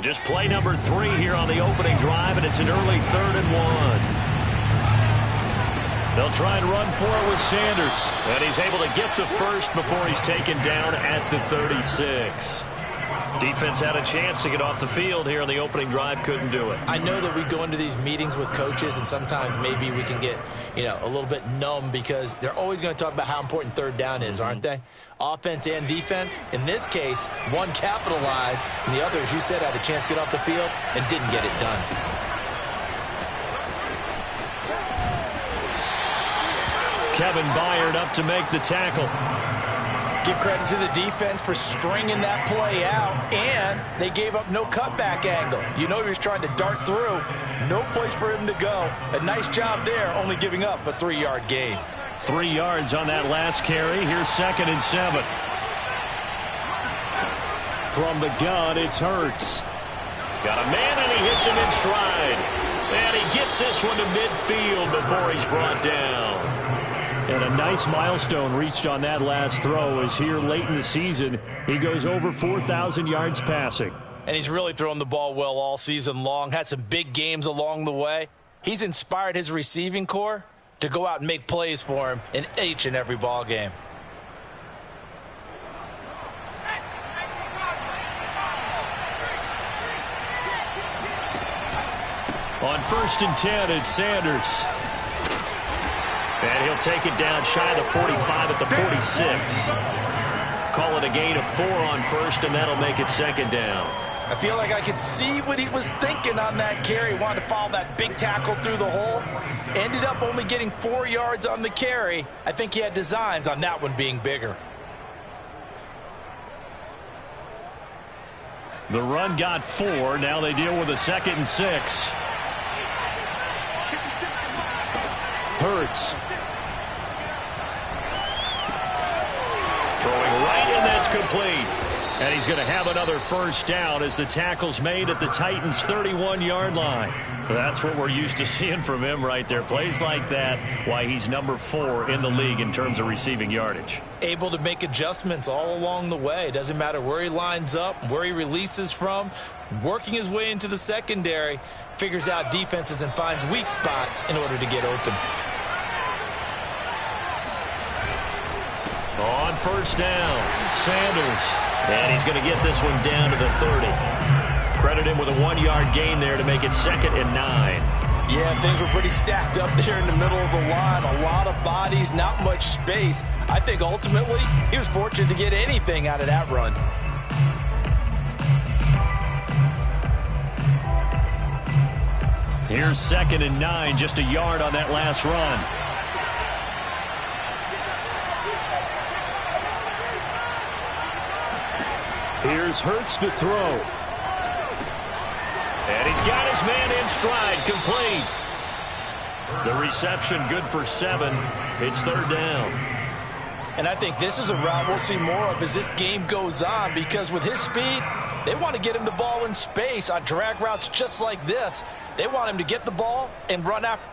Just play number 3 here on the opening drive, and it's an early 3rd and 1. They'll try and run for it with Sanders. And he's able to get the first before he's taken down at the 36. Defense had a chance to get off the field here on the opening drive, couldn't do it. I know that we go into these meetings with coaches, and sometimes maybe we can get, a little bit numb because they're always going to talk about how important third down is, aren't they? Offense and defense. In this case, one capitalized, and the other, as you said, had a chance to get off the field and didn't get it done. Kevin Byard up to make the tackle. Give credit to the defense for stringing that play out, and they gave up no cutback angle. He was trying to dart through. No place for him to go. A nice job there, only giving up a 3-yard gain. 3 yards on that last carry. Here's 2nd and 7. From the gun, it's Hurts. Got a man, and he hits him in stride. And he gets this one to midfield before he's brought down. And a nice milestone reached on that last throw as here late in the season, he goes over 4,000 yards passing. And he's really thrown the ball well all season long, had some big games along the way. He's inspired his receiving corps to go out and make plays for him in each and every ball game. On 1st and 10, it's Sanders. And he'll take it down shy of the 45 at the 46. Call it a gain of 4 on 1st, and that'll make it 2nd down. I feel like I could see what he was thinking on that carry. He wanted to follow that big tackle through the hole. Ended up only getting 4 yards on the carry. I think he had designs on that one being bigger. The run got 4. Now they deal with a 2nd and 6. Hurts. Throwing right, and that's complete. And he's going to have another first down as the tackle's made at the Titans' 31-yard line. That's what we're used to seeing from him right there. Plays like that, why he's number 4 in the league in terms of receiving yardage. Able to make adjustments all along the way. Doesn't matter where he lines up, where he releases from. Working his way into the secondary, figures out defenses and finds weak spots in order to get open. On 1st down, Sanders. And he's going to get this one down to the 30. Credit him with a 1-yard gain there to make it 2nd and 9. Yeah, things were pretty stacked up there in the middle of the line. A lot of bodies, not much space. I think ultimately he was fortunate to get anything out of that run. Here's 2nd and 9, just a yard on that last run. Here's Hurts to throw. And he's got his man in stride, complete. The reception good for 7. It's 3rd down. And I think this is a route we'll see more of as this game goes on, because with his speed, they want to get him the ball in space on drag routes just like this. They want him to get the ball and run after.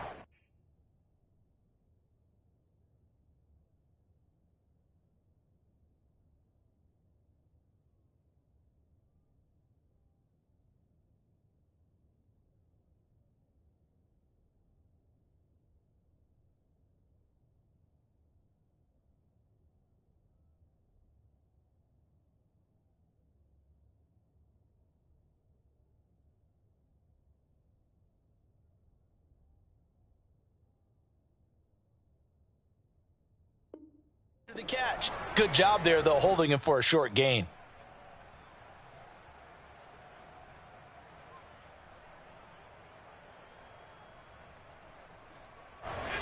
The catch. Good job there, though, holding him for a short gain.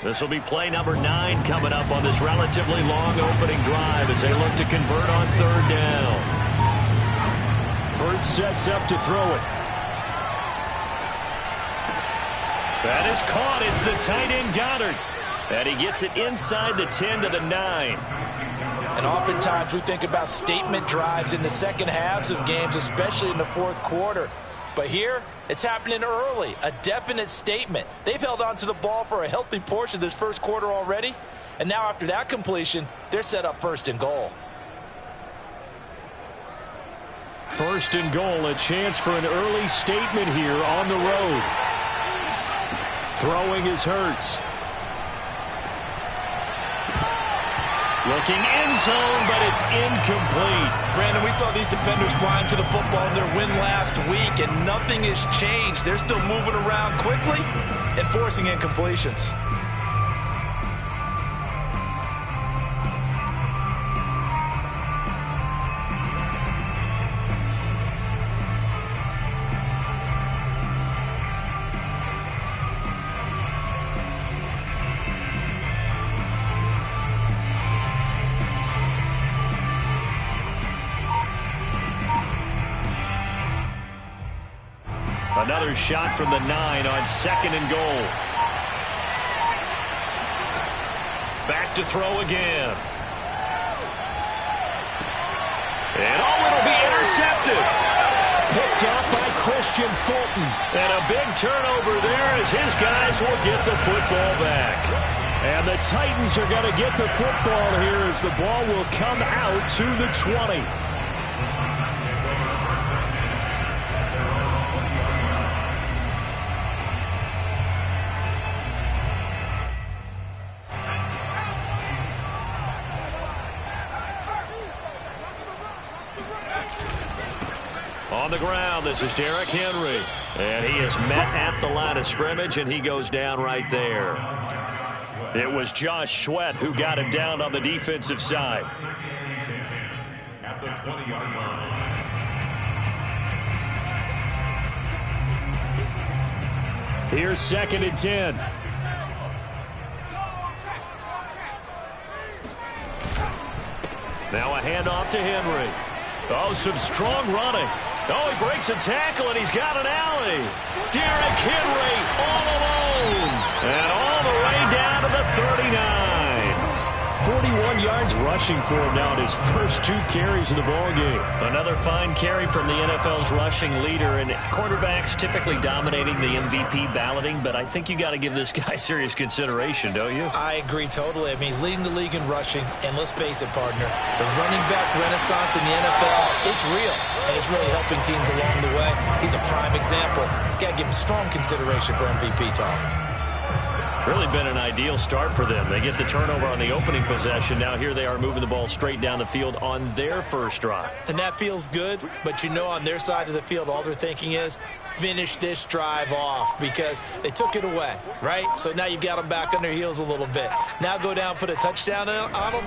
This will be play number 9 coming up on this relatively long opening drive as they look to convert on 3rd down. Hurts sets up to throw it. That is caught. It's the tight end Goddard. And he gets it inside the 10 to the 9. And oftentimes we think about statement drives in the second halves of games, especially in the 4th quarter. But here, it's happening early, a definite statement. They've held on to the ball for a healthy portion of this 1st quarter already. And now after that completion, they're set up 1st and goal. First and goal, a chance for an early statement here on the road. Throwing is Hurts. Looking end zone, but it's incomplete. Brandon, we saw these defenders flying to the football in their win last week, and nothing has changed. They're still moving around quickly and forcing incompletions. Another shot from the 9 on second and goal. Back to throw again. And it'll be intercepted. Picked up by Christian Fulton. And a big turnover there as his guys will get the football back. And the Titans are going to get the football here as the ball will come out to the 20. On the ground, this is Derrick Henry. And he is met at the line of scrimmage, and he goes down right there. It was Josh Sweat who got him down on the defensive side. At the 20-yard line. Here's second and 10. Now a handoff to Henry. Oh, some strong running. Oh, he breaks a tackle, and he's got an alley. Derrick Henry all alone. And all the way down to the 39. 41 yards rushing for him now in his first 2 carries of the ballgame. Another fine carry from the NFL's rushing leader, and quarterbacks typically dominating the MVP balloting, but I think you got to give this guy serious consideration, don't you? I agree totally. I mean, he's leading the league in rushing, and let's face it, partner, the running back renaissance in the NFL, it's real, and it's really helping teams along the way. He's a prime example. Got to give him strong consideration for MVP talk. Really been an ideal start for them. They get the turnover on the opening possession. Now here they are moving the ball straight down the field on their first drive. And that feels good, but you know on their side of the field, all they're thinking is finish this drive off because they took it away, right? So now you've got them back on their heels a little bit. Now go down, put a touchdown on them.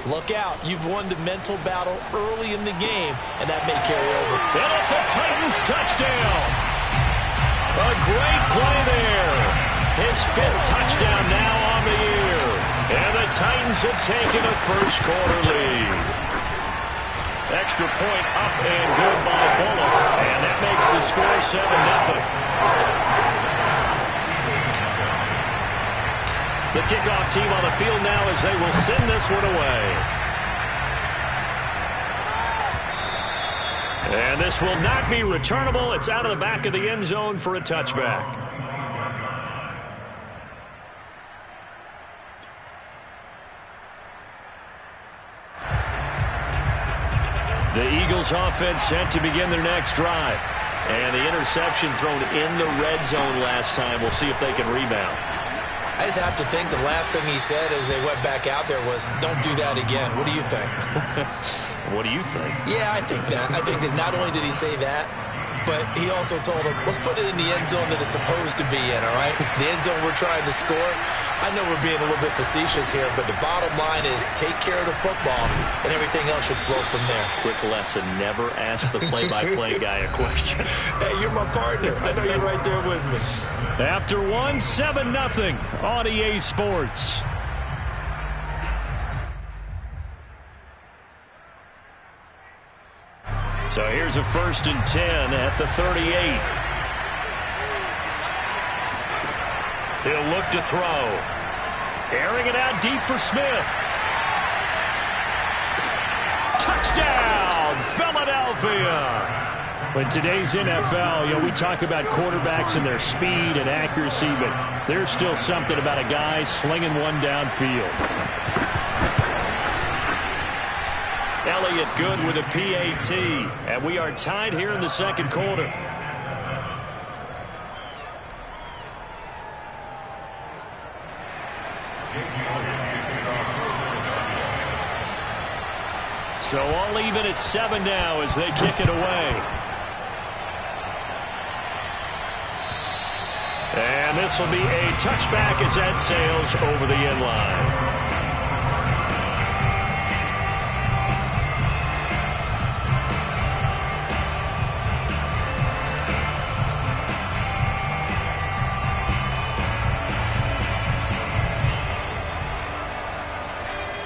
Look out. You've won the mental battle early in the game, and that may carry over. And it's a Titans touchdown. A great play there. His 5th touchdown now on the year. And the Titans have taken a first-quarter lead. Extra point up and good by Bullock. And that makes the score 7-0. The kickoff team on the field now as they will send this one away. And this will not be returnable. It's out of the back of the end zone for a touchback. The Eagles offense set to begin their next drive. And the interception thrown in the red zone last time. We'll see if they can rebound. I just have to think the last thing he said as they went back out there was, don't do that again. What do you think? What do you think? Yeah, I think that. I think that not only did he say that, but he also told him, let's put it in the end zone that it's supposed to be in, all right? The end zone we're trying to score. I know we're being a little bit facetious here, but the bottom line is take care of the football, and everything else should flow from there. Quick lesson, never ask the play-by-play guy a question. Hey, you're my partner. I know you're right there with me. After 7-0 on EA Sports. So here's a 1st and 10 at the 38. He'll look to throw. Airing it out deep for Smith. Touchdown, Philadelphia. In today's NFL, we talk about quarterbacks and their speed and accuracy, but there's still something about a guy slinging one downfield. Elliott good with a PAT. And we are tied here in the second quarter. So all even at 7 now as they kick it away. And this will be a touchback as that sails over the end line.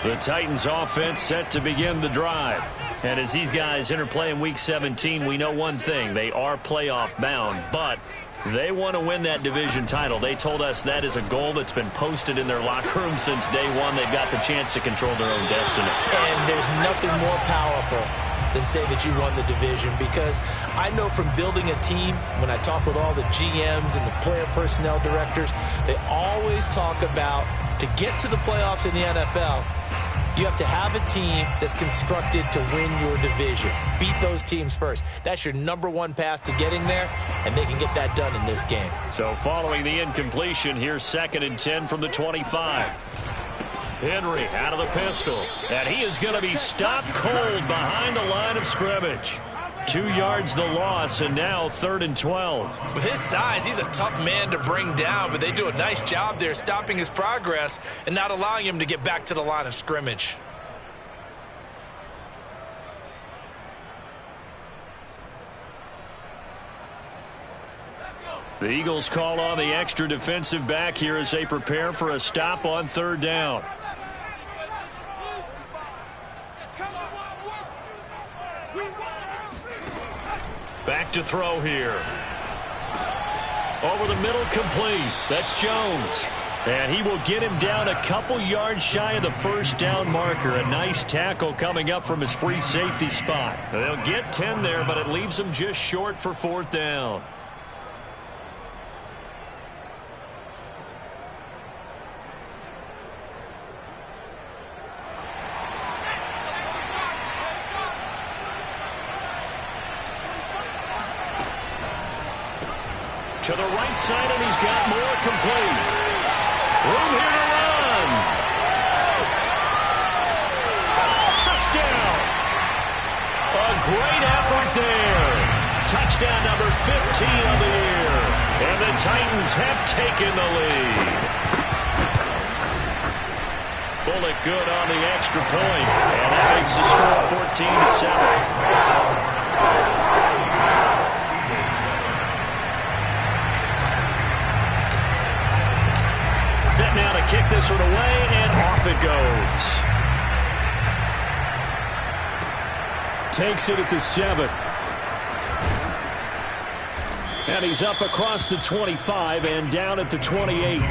The Titans offense set to begin the drive. And as these guys interplay in Week 17, we know one thing. They are playoff bound, but they want to win that division title. They told us that is a goal that's been posted in their locker room since day one. They've got the chance to control their own destiny. And there's nothing more powerful than say that you won the division, because I know from building a team, when I talk with all the GMs and the player personnel directors, they always talk about, to get to the playoffs in the NFL, you have to have a team that's constructed to win your division. Beat those teams first. That's your #1 path to getting there, and they can get that done in this game. So following the incompletion, here's 2nd and 10 from the 25. Henry out of the pistol, and he is going to be stopped cold behind the line of scrimmage. 2 yards the loss, and now 3rd and 12. With his size, he's a tough man to bring down, but they do a nice job there stopping his progress and not allowing him to get back to the line of scrimmage. The Eagles call on the extra defensive back here as they prepare for a stop on 3rd down. Back to throw here. Over the middle, complete. That's Jones. And he will get him down a couple yards shy of the 1st down marker. A nice tackle coming up from his free safety spot. They'll get 10 there, but it leaves them just short for 4th down. To the right side, and he's got more, complete. Room here to run. Touchdown. A great effort there. Touchdown number 15 on the year. And the Titans have taken the lead. Bullock good on the extra point, and that makes the score 14-7. Set now to kick this one away, and off it goes. Takes it at the 7. And he's up across the 25 and down at the 28.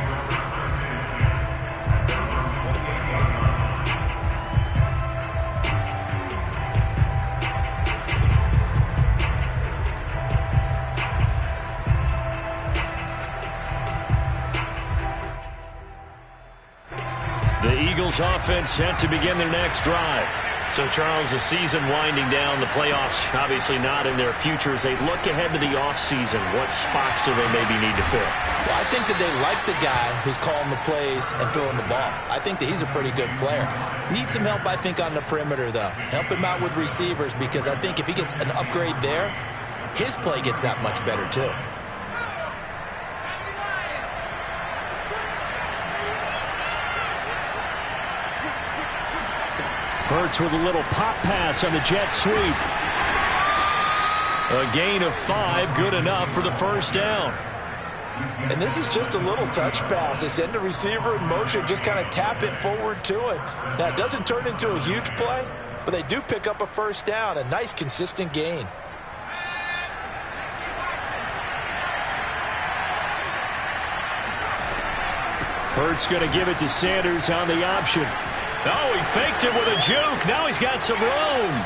Eagles offense set to begin their next drive. So, Charles, the season winding down, the playoffs obviously not in their future. As they look ahead to the offseason, what spots do they maybe need to fill? Well, I think that they like the guy who's calling the plays and throwing the ball. I think that he's a pretty good player. Needs some help, I think, on the perimeter, though. Help him out with receivers, because I think if he gets an upgrade there, his play gets that much better, too. Hurts with a little pop pass on the jet sweep. A gain of 5, good enough for the 1st down. And this is just a little touch pass. They send the receiver in motion, just kind of tap it forward to him. Now, it doesn't turn into a huge play, but they do pick up a 1st down, a nice, consistent gain. Hurts going to give it to Sanders on the option. Oh, he faked it with a juke. Now he's got some room.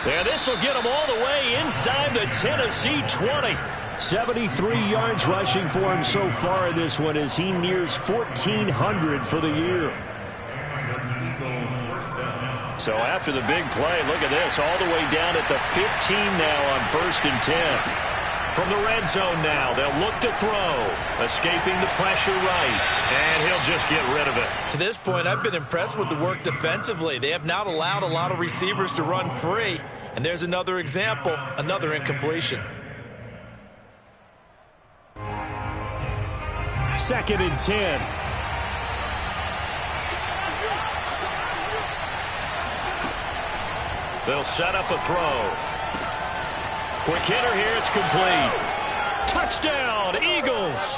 And this will get him all the way inside the Tennessee 20. 73 yards rushing for him so far in this one as he nears 1,400 for the year. So after the big play, look at this, all the way down at the 15 now on 1st and 10. From the red zone now, they'll look to throw, escaping the pressure right, and he'll just get rid of it. To this point, I've been impressed with the work defensively. They have not allowed a lot of receivers to run free, and there's another example, another incompletion. 2nd and 10. They'll set up a throw. Quick hitter here, it's complete. Touchdown, Eagles.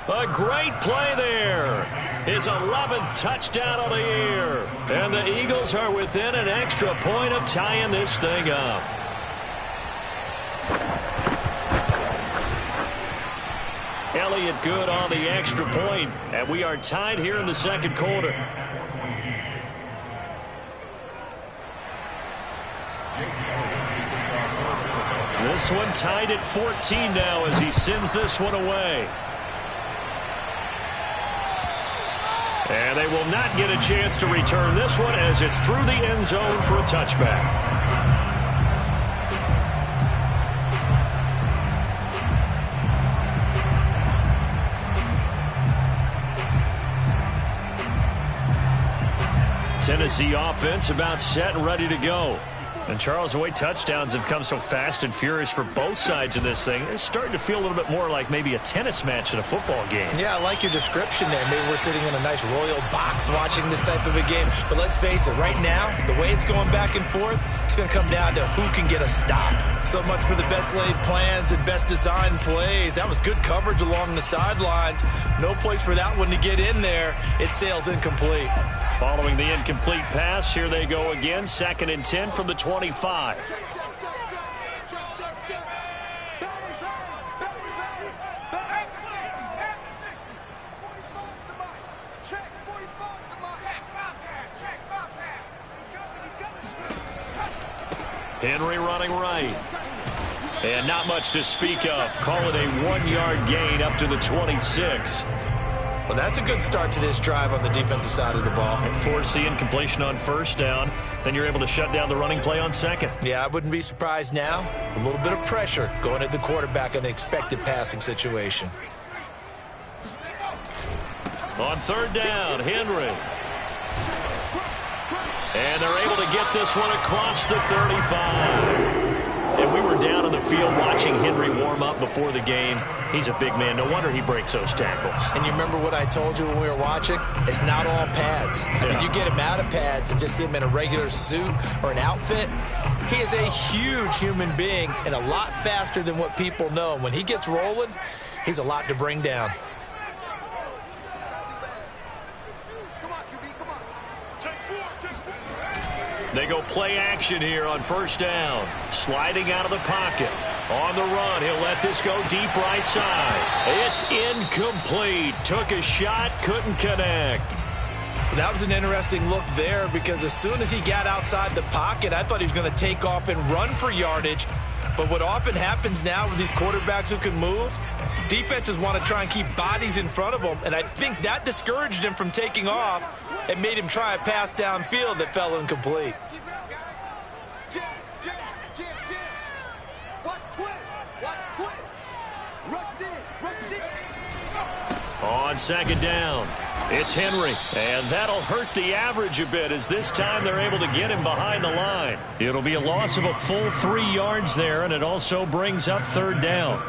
A great play there. His 11th touchdown on the year. And the Eagles are within an extra point of tying this thing up. Elliott good on the extra point, and we are tied here in the 2nd quarter. This one tied at 14 now as he sends this one away. And they will not get a chance to return this one as it's through the end zone for a touchback. Tennessee offense about set and ready to go. And, Charles, the way touchdowns have come so fast and furious for both sides of this thing, it's starting to feel a little bit more like maybe a tennis match in a football game. Yeah, I like your description there. Maybe we're sitting in a nice royal box watching this type of a game. But let's face it, right now, the way it's going back and forth, it's going to come down to who can get a stop. So much for the best laid plans and best designed plays. That was good coverage along the sidelines. No place for that one to get in there. It sails incomplete. Following the incomplete pass, here they go again. 2nd and 10 from the 25. Henry running right. And not much to speak of. Call it a 1-yard gain up to the 26. Well, that's a good start to this drive on the defensive side of the ball. Force the incompletion on 1st down. Then you're able to shut down the running play on 2nd. Yeah, I wouldn't be surprised now. A little bit of pressure going at the quarterback in an expected passing situation. On 3rd down, Henry. And they're able to get this one across the 35. And we were down on the field watching Henry warm up before the game. He's a big man. No wonder he breaks those tackles. And you remember what I told you when we were watching? It's not all pads. I mean, you get him out of pads and just see him in a regular suit or an outfit. He is a huge human being and a lot faster than what people know. When he gets rolling, he's a lot to bring down. They go play action here on 1st down. Sliding out of the pocket. On the run, he'll let this go deep right side. It's incomplete. Took a shot, couldn't connect. That was an interesting look there because as soon as he got outside the pocket, I thought he was going to take off and run for yardage. But what often happens now with these quarterbacks who can move, defenses want to try and keep bodies in front of them, and I think that discouraged him from taking off and made him try a pass downfield that fell incomplete. On 2nd down, it's Henry, and that'll hurt the average a bit as this time they're able to get him behind the line. It'll be a loss of a full 3 yards there, and it also brings up 3rd down.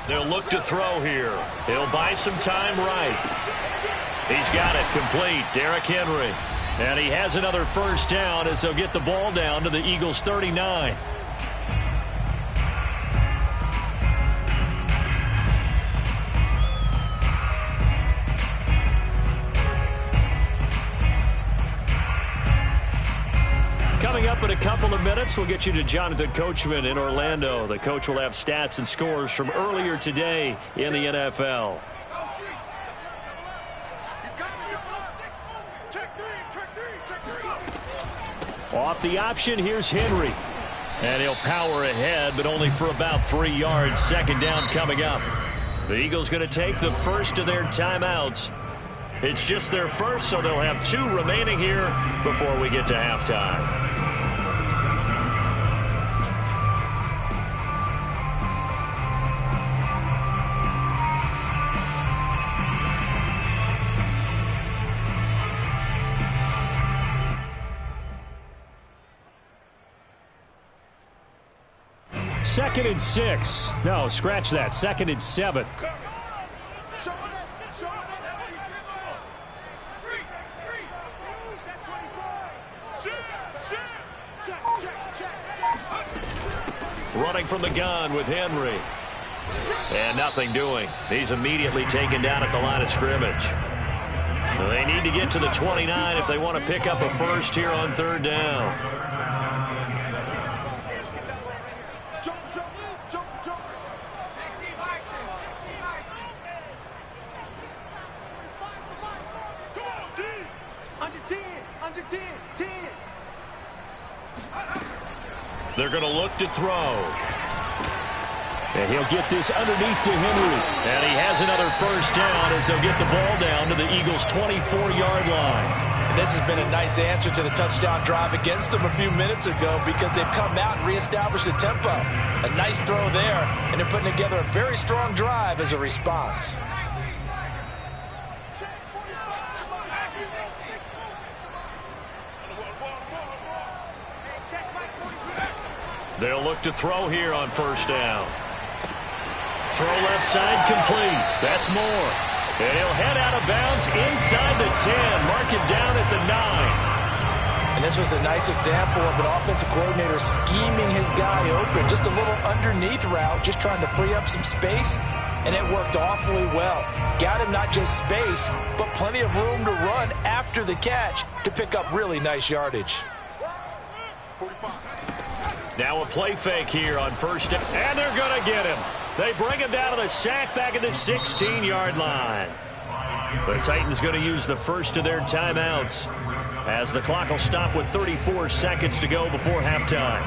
They'll look to throw here. He'll buy some time right. He's got it complete. Derrick Henry. And he has another 1st down as they'll get the ball down to the Eagles' 39. Coming up in a couple of minutes, we'll get you to Jonathan Coachman in Orlando. The coach will have stats and scores from earlier today in the NFL. Off the option, here's Henry. And he'll power ahead, but only for about 3 yards. Second down coming up. The Eagles going to take the first of their timeouts. It's just their first, so they'll have 2 remaining here before we get to halftime. Second and 6. No, scratch that. Second and 7. Running from the gun with Henry. And nothing doing. He's immediately taken down at the line of scrimmage. They need to get to the 29 if they want to pick up a first here on third down. They're going to look to throw. And he'll get this underneath to Henry. And he has another first down as they'll get the ball down to the Eagles' 24-yard line. And this has been a nice answer to the touchdown drive against them a few minutes ago because they've come out and reestablished the tempo. A nice throw there, and they're putting together a very strong drive as a response. They'll look to throw here on first down. Throw left side complete. That's Moore. And he'll head out of bounds inside the 10. Mark him down at the 9. And this was a nice example of an offensive coordinator scheming his guy open. Just a little underneath route, just trying to free up some space. And it worked awfully well. Got him not just space, but plenty of room to run after the catch to pick up really nice yardage. Now a play fake here on first down. And they're going to get him. They bring him down to the sack back at the 16-yard line. The Titans going to use the first of their timeouts as the clock will stop with 34 seconds to go before halftime.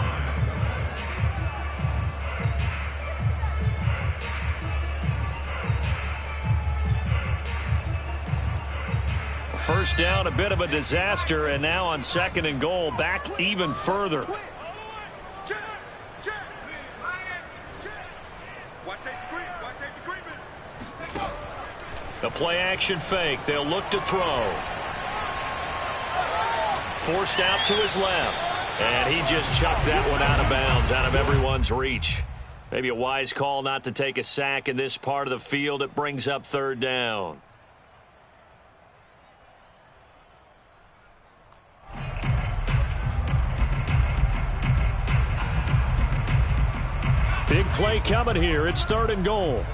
First down, a bit of a disaster, and now on second and goal, back even further. The play action fake. They'll look to throw. Forced out to his left. And he just chucked that one out of bounds, out of everyone's reach. Maybe a wise call not to take a sack in this part of the field. It brings up third down. Big play coming here. It's third and goal.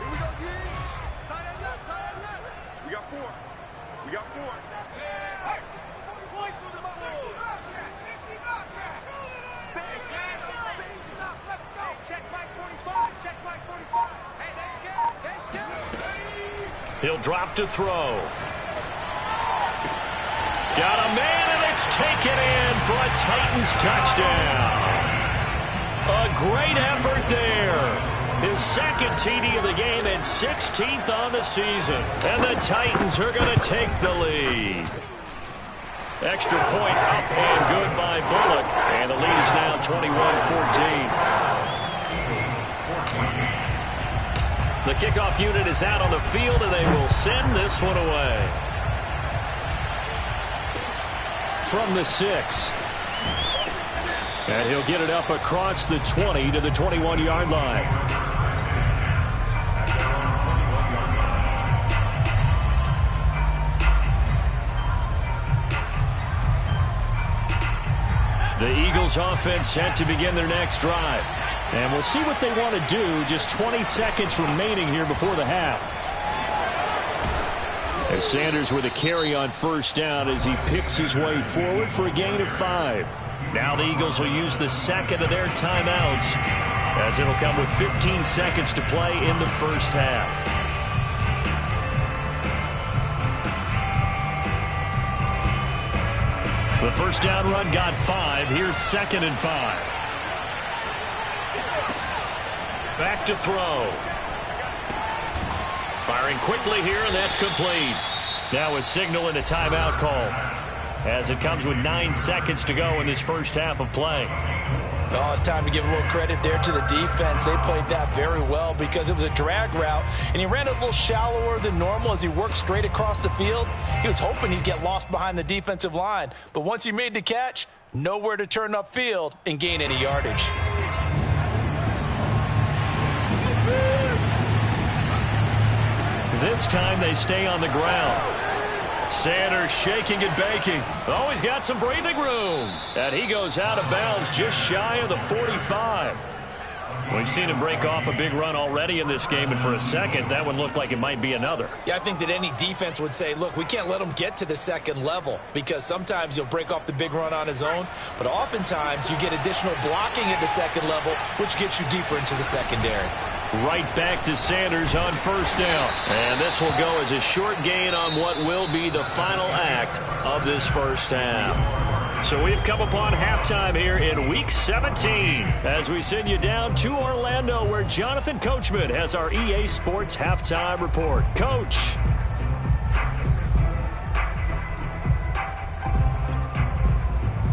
He'll drop to throw. Got a man, and it's taken in for a Titans touchdown. A great effort there. His second TD of the game and 16th on the season. And the Titans are going to take the lead. Extra point up and good by Bullock. And the lead is now 21-14. The kickoff unit is out on the field, and they will send this one away. From the 6. And he'll get it up across the 20 to the 21-yard line. The Eagles offense set to begin their next drive. And we'll see what they want to do. Just 20 seconds remaining here before the half. As Sanders with a carry on first down as he picks his way forward for a gain of 5. Now the Eagles will use the second of their timeouts, as it'll come with 15 seconds to play in the first half. The first down run got 5. Here's 2nd and 5. Back to throw. Firing quickly here, and that's complete. Now a signal and a timeout call, as it comes with 9 seconds to go in this first half of play. Oh, it's time to give a little credit there to the defense. They played that very well because it was a drag route, and he ran a little shallower than normal as he worked straight across the field. He was hoping he'd get lost behind the defensive line, but once he made the catch, nowhere to turn upfield and gain any yardage. This time they stay on the ground. Sanders shaking and baking. Oh, he's got some breathing room. And he goes out of bounds just shy of the 45. We've seen him break off a big run already in this game, and for a second, that one looked like it might be another. Yeah, I think that any defense would say, look, we can't let him get to the second level, because sometimes he'll break off the big run on his own, but oftentimes you get additional blocking at the second level, which gets you deeper into the secondary. Right back to Sanders on first down. And this will go as a short gain on what will be the final act of this first half. So we've come upon halftime here in Week 17 as we send you down to Orlando, where Jonathan Coachman has our EA Sports Halftime Report. Coach.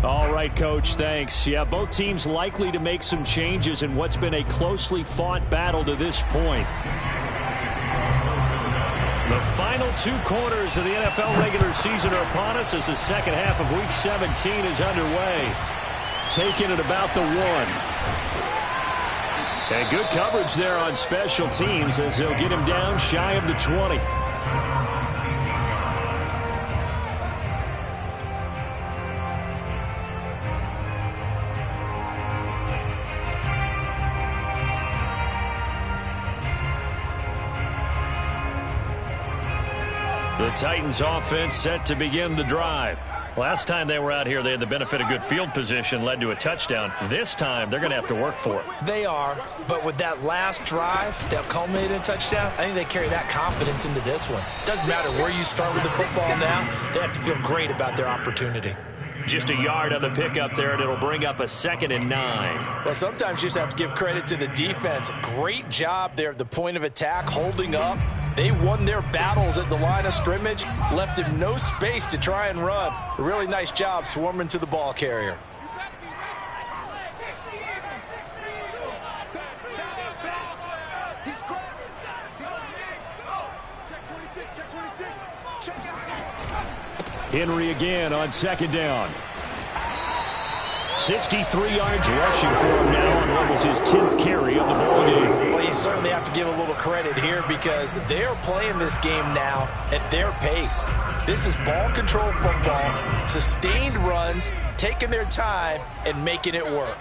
All right, Coach, thanks. Yeah, both teams likely to make some changes in what's been a closely fought battle to this point. The final 2 quarters of the NFL regular season are upon us as the second half of Week 17 is underway. Taking it about the 1. And good coverage there on special teams as they'll get him down shy of the 20. The Titans offense set to begin the drive. Last time they were out here, they had the benefit of good field position, led to a touchdown. This time, they're going to have to work for it. They are, but with that last drive that culminated in a touchdown, I think they carry that confidence into this one. Doesn't matter where you start with the football now, they have to feel great about their opportunity. Just a yard on the pickup there, and it'll bring up a 2nd and 9. Well, sometimes you just have to give credit to the defense. Great job there at the point of attack, holding up. They won their battles at the line of scrimmage, left him no space to try and run. A really nice job swarming to the ball carrier. Henry again on 2nd down. 63 yards rushing for him now on what was his 10th carry of the ball game. Well, you certainly have to give a little credit here because they're playing this game now at their pace. This is ball control football, sustained runs, taking their time, and making it work.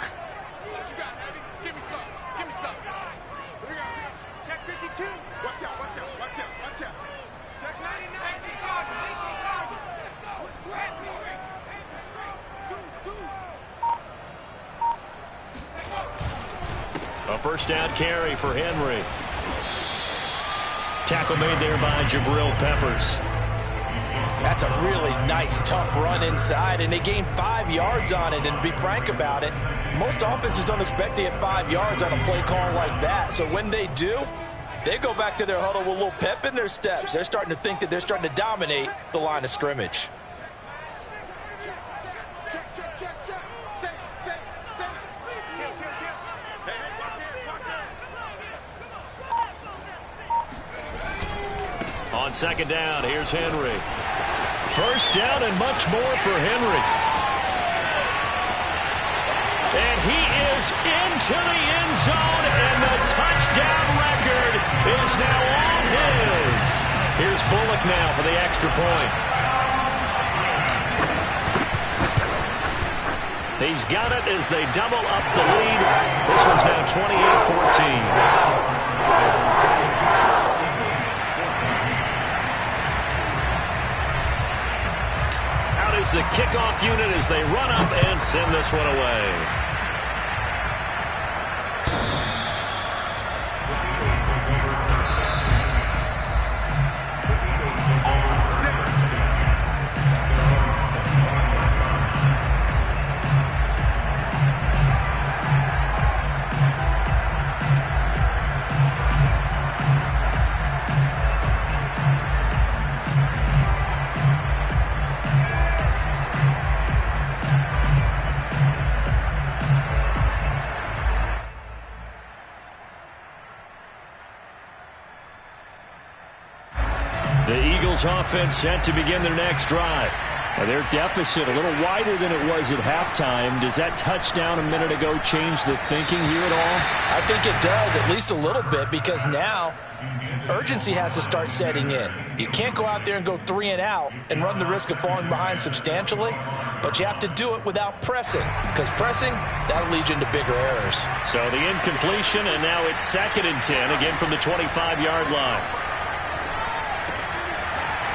A first down carry for Henry. Tackle made there by Jabril Peppers. That's a really nice, tough run inside, and they gained 5 yards on it. And to be frank about it, most offenses don't expect to get 5 yards on a play call like that. So when they do, they go back to their huddle with a little pep in their steps. They're starting to think that they're starting to dominate the line of scrimmage. On 2nd down, here's Henry. First down and much more for Henry. And he is into the end zone, and the touchdown record is now all his. Here's Bullock now for the extra point. He's got it as they double up the lead. This one's now 28-14. is the kickoff unit as they run up and send this one away. The Eagles offense set to begin their next drive. Now their deficit a little wider than it was at halftime. Does that touchdown a minute ago change the thinking here at all? I think it does, at least a little bit, because now urgency has to start setting in. You can't go out there and go 3 and out and run the risk of falling behind substantially, but you have to do it without pressing, because pressing, that'll lead you into bigger errors. So the incompletion, and now it's 2nd and 10, again from the 25-yard line.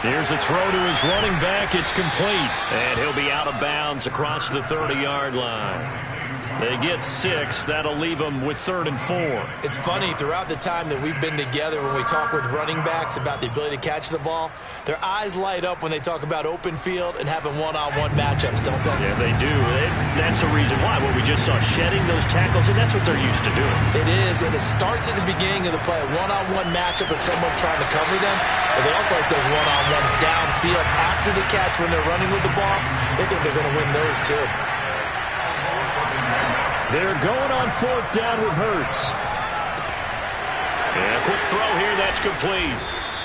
Here's a throw to his running back. It's complete. And he'll be out of bounds across the 30-yard line. They get 6. That'll leave them with 3rd and 4. It's funny, throughout the time that we've been together, when we talk with running backs about the ability to catch the ball, their eyes light up when they talk about open field and having one-on-one matchups, don't they? Yeah, they do. That's the reason why. Well, we just saw shedding those tackles, and that's what they're used to doing. It is, and it starts at the beginning of the play, a one-on-one matchup of someone trying to cover them, but they also like those one-on-ones downfield after the catch when they're running with the ball. They think they're going to win those, too. They're going on 4th down with Hurts. And a quick throw here, that's complete.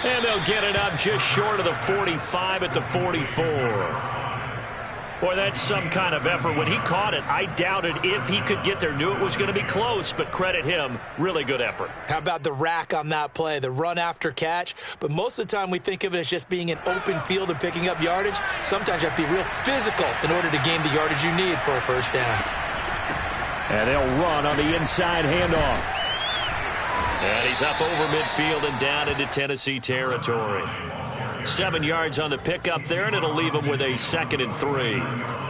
And they'll get it up just short of the 45 at the 44. Boy, that's some kind of effort. When he caught it, I doubted if he could get there. Knew it was going to be close, but credit him. Really good effort. How about the rack on that play, the run after catch? But most of the time we think of it as just being an open field and picking up yardage. Sometimes you have to be real physical in order to gain the yardage you need for a first down. And they'll run on the inside handoff. And he's up over midfield and down into Tennessee territory. 7 yards on the pickup there, and it'll leave him with a 2nd and 3.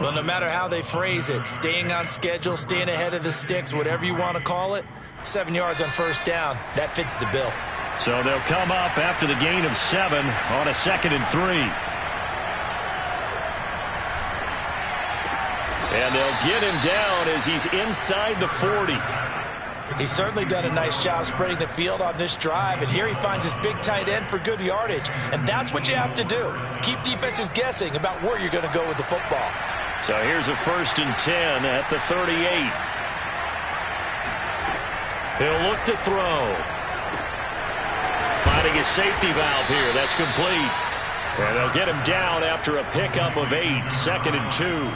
Well, no matter how they phrase it, staying on schedule, staying ahead of the sticks, whatever you want to call it, 7 yards on first down, that fits the bill. So they'll come up after the gain of 7 on a 2nd and 3. And they'll get him down as he's inside the 40. He's certainly done a nice job spreading the field on this drive, and here he finds his big tight end for good yardage. And that's what you have to do. Keep defenses guessing about where you're going to go with the football. So here's a 1st and 10 at the 38. He'll look to throw. Finding a safety valve here. That's complete. And they'll get him down after a pickup of 8, 2nd and 2.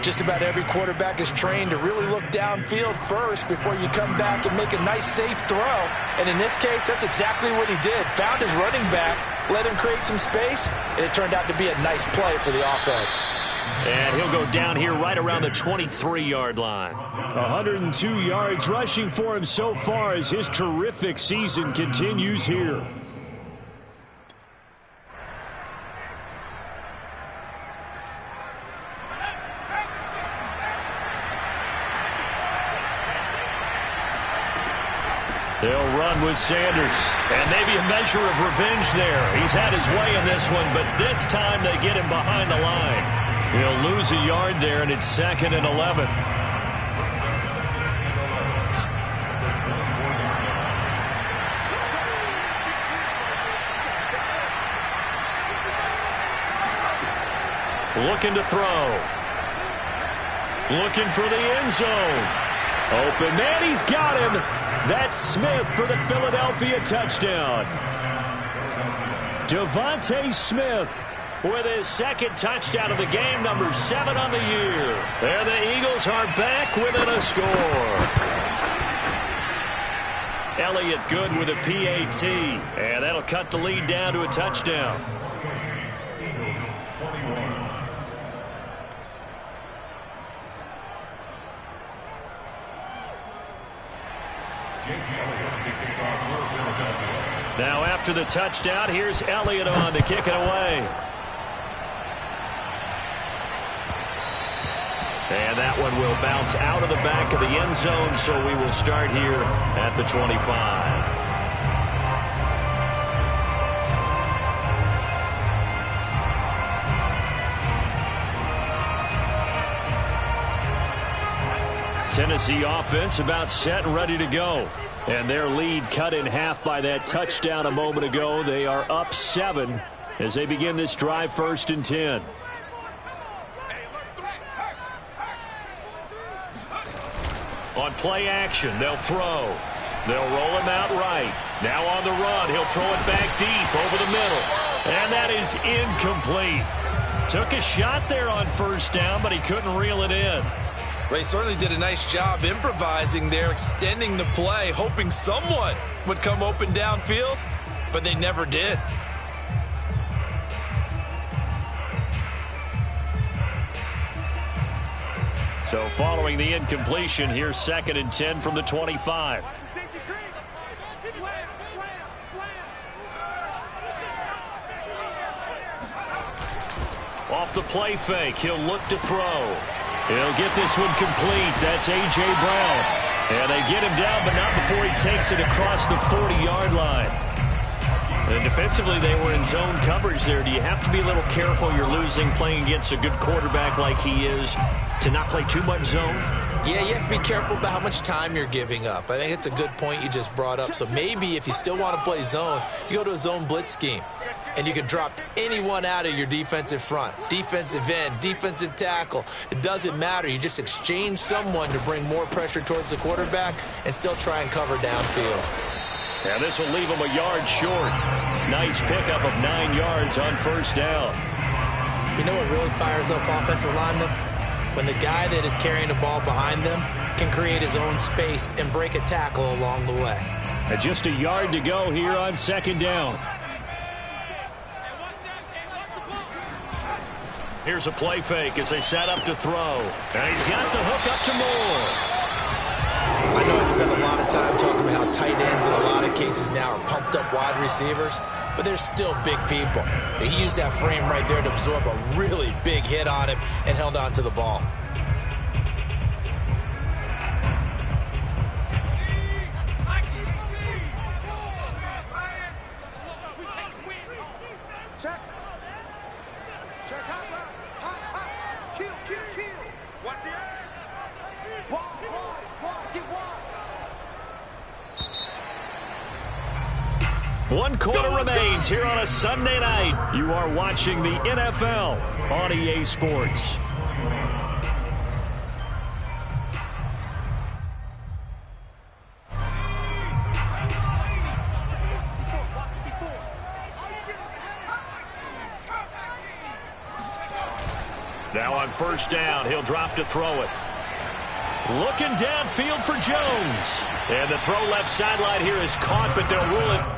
Just about every quarterback is trained to really look downfield first before you come back and make a nice, safe throw. And in this case, that's exactly what he did. Found his running back, let him create some space, and it turned out to be a nice play for the offense. And he'll go down here right around the 23-yard line. 102 yards rushing for him so far as his terrific season continues here. They'll run with Sanders. And maybe a measure of revenge there. He's had his way in this one, but this time they get him behind the line. He'll lose a yard there, and it's 2nd and 11. Looking to throw. Looking for the end zone. Open man, he's got him. That's Smith for the Philadelphia touchdown. Devontae Smith with his 2nd touchdown of the game, number 7 on the year. There the Eagles are back within a score. Elliott good with a PAT, and that'll cut the lead down to a touchdown. Now after the touchdown, here's Elliott on to kick it away. And that one will bounce out of the back of the end zone, so we will start here at the 25. Tennessee offense about set and ready to go. And their lead cut in half by that touchdown a moment ago. They are up 7 as they begin this drive, 1st and 10. On play action, they'll throw. They'll roll him out right. Now on the run, he'll throw it back deep over the middle. And that is incomplete. Took a shot there on 1st down, but he couldn't reel it in. They certainly did a nice job improvising there, extending the play, hoping someone would come open downfield, but they never did. So following the incompletion, here's 2nd and 10 from the 25. Off the play fake, he'll look to throw. He'll get this one complete. That's A.J. Brown. And they get him down, but not before he takes it across the 40-yard line. And defensively, they were in zone coverage there. Do you have to be a little careful? You're losing playing against a good quarterback like he is to not play too much zone? Yeah, you have to be careful about how much time you're giving up. I think it's a good point you just brought up. So maybe if you still want to play zone, you go to a zone blitz scheme. And you can drop anyone out of your defensive front. Defensive end, defensive tackle. It doesn't matter. You just exchange someone to bring more pressure towards the quarterback and still try and cover downfield. Yeah, this will leave him a yard short. Nice pickup of 9 yards on 1st down. You know what really fires up offensive linemen? When the guy that is carrying the ball behind them can create his own space and break a tackle along the way. And just a yard to go here on 2nd down. Here's a play fake as they set up to throw. And he's got the hook up to Moore. I know I spent a lot of time talking about how tight ends in a lot of cases now are pumped up wide receivers, but they're still big people. He used that frame right there to absorb a really big hit on him and held on to the ball. One quarter remains here on a Sunday night. You are watching the NFL on EA Sports. Now on 1st down, he'll drop to throw it. Looking downfield for Jones. And the throw left sideline here is caught, but they'll rule it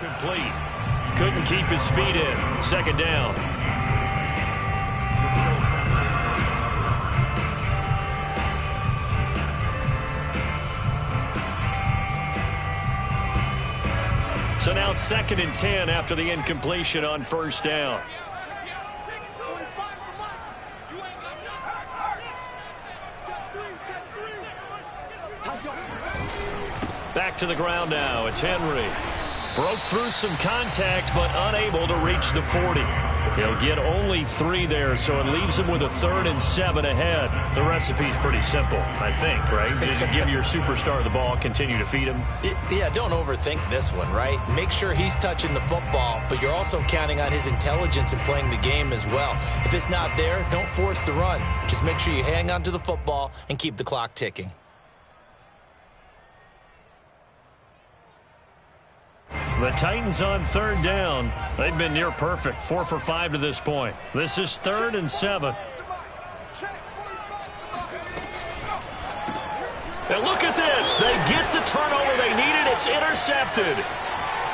incomplete. Couldn't keep his feet in. 2nd down. So now 2nd and 10 after the incompletion on 1st down. Back to the ground now. It's Henry. Broke through some contact, but unable to reach the 40. He'll get only 3 there, so it leaves him with a 3rd and 7 ahead. The recipe's pretty simple, I think, right? Just give your superstar the ball, continue to feed him. Yeah, don't overthink this one, right? Make sure he's touching the football, but you're also counting on his intelligence in playing the game as well. If it's not there, don't force the run. Just make sure you hang on to the football and keep the clock ticking. The Titans on 3rd down. They've been near perfect, 4 for 5 to this point. This is 3rd and 7. And look at this. They get the turnover they needed. It's intercepted.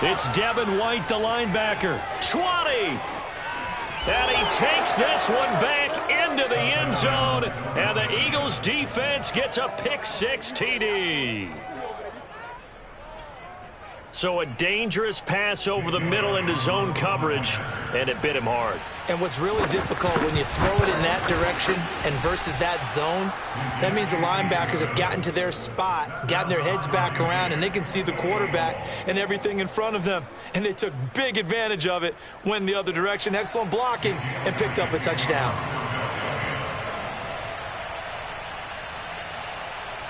It's Devin White, the linebacker. 20. And he takes this one back into the end zone. And the Eagles defense gets a pick-6 TD. So a dangerous pass over the middle into zone coverage, and it bit him hard. And what's really difficult when you throw it in that direction and versus that zone, that means the linebackers have gotten to their spot, gotten their heads back around, and they can see the quarterback and everything in front of them. And they took big advantage of it, went the other direction, excellent blocking, and picked up a touchdown.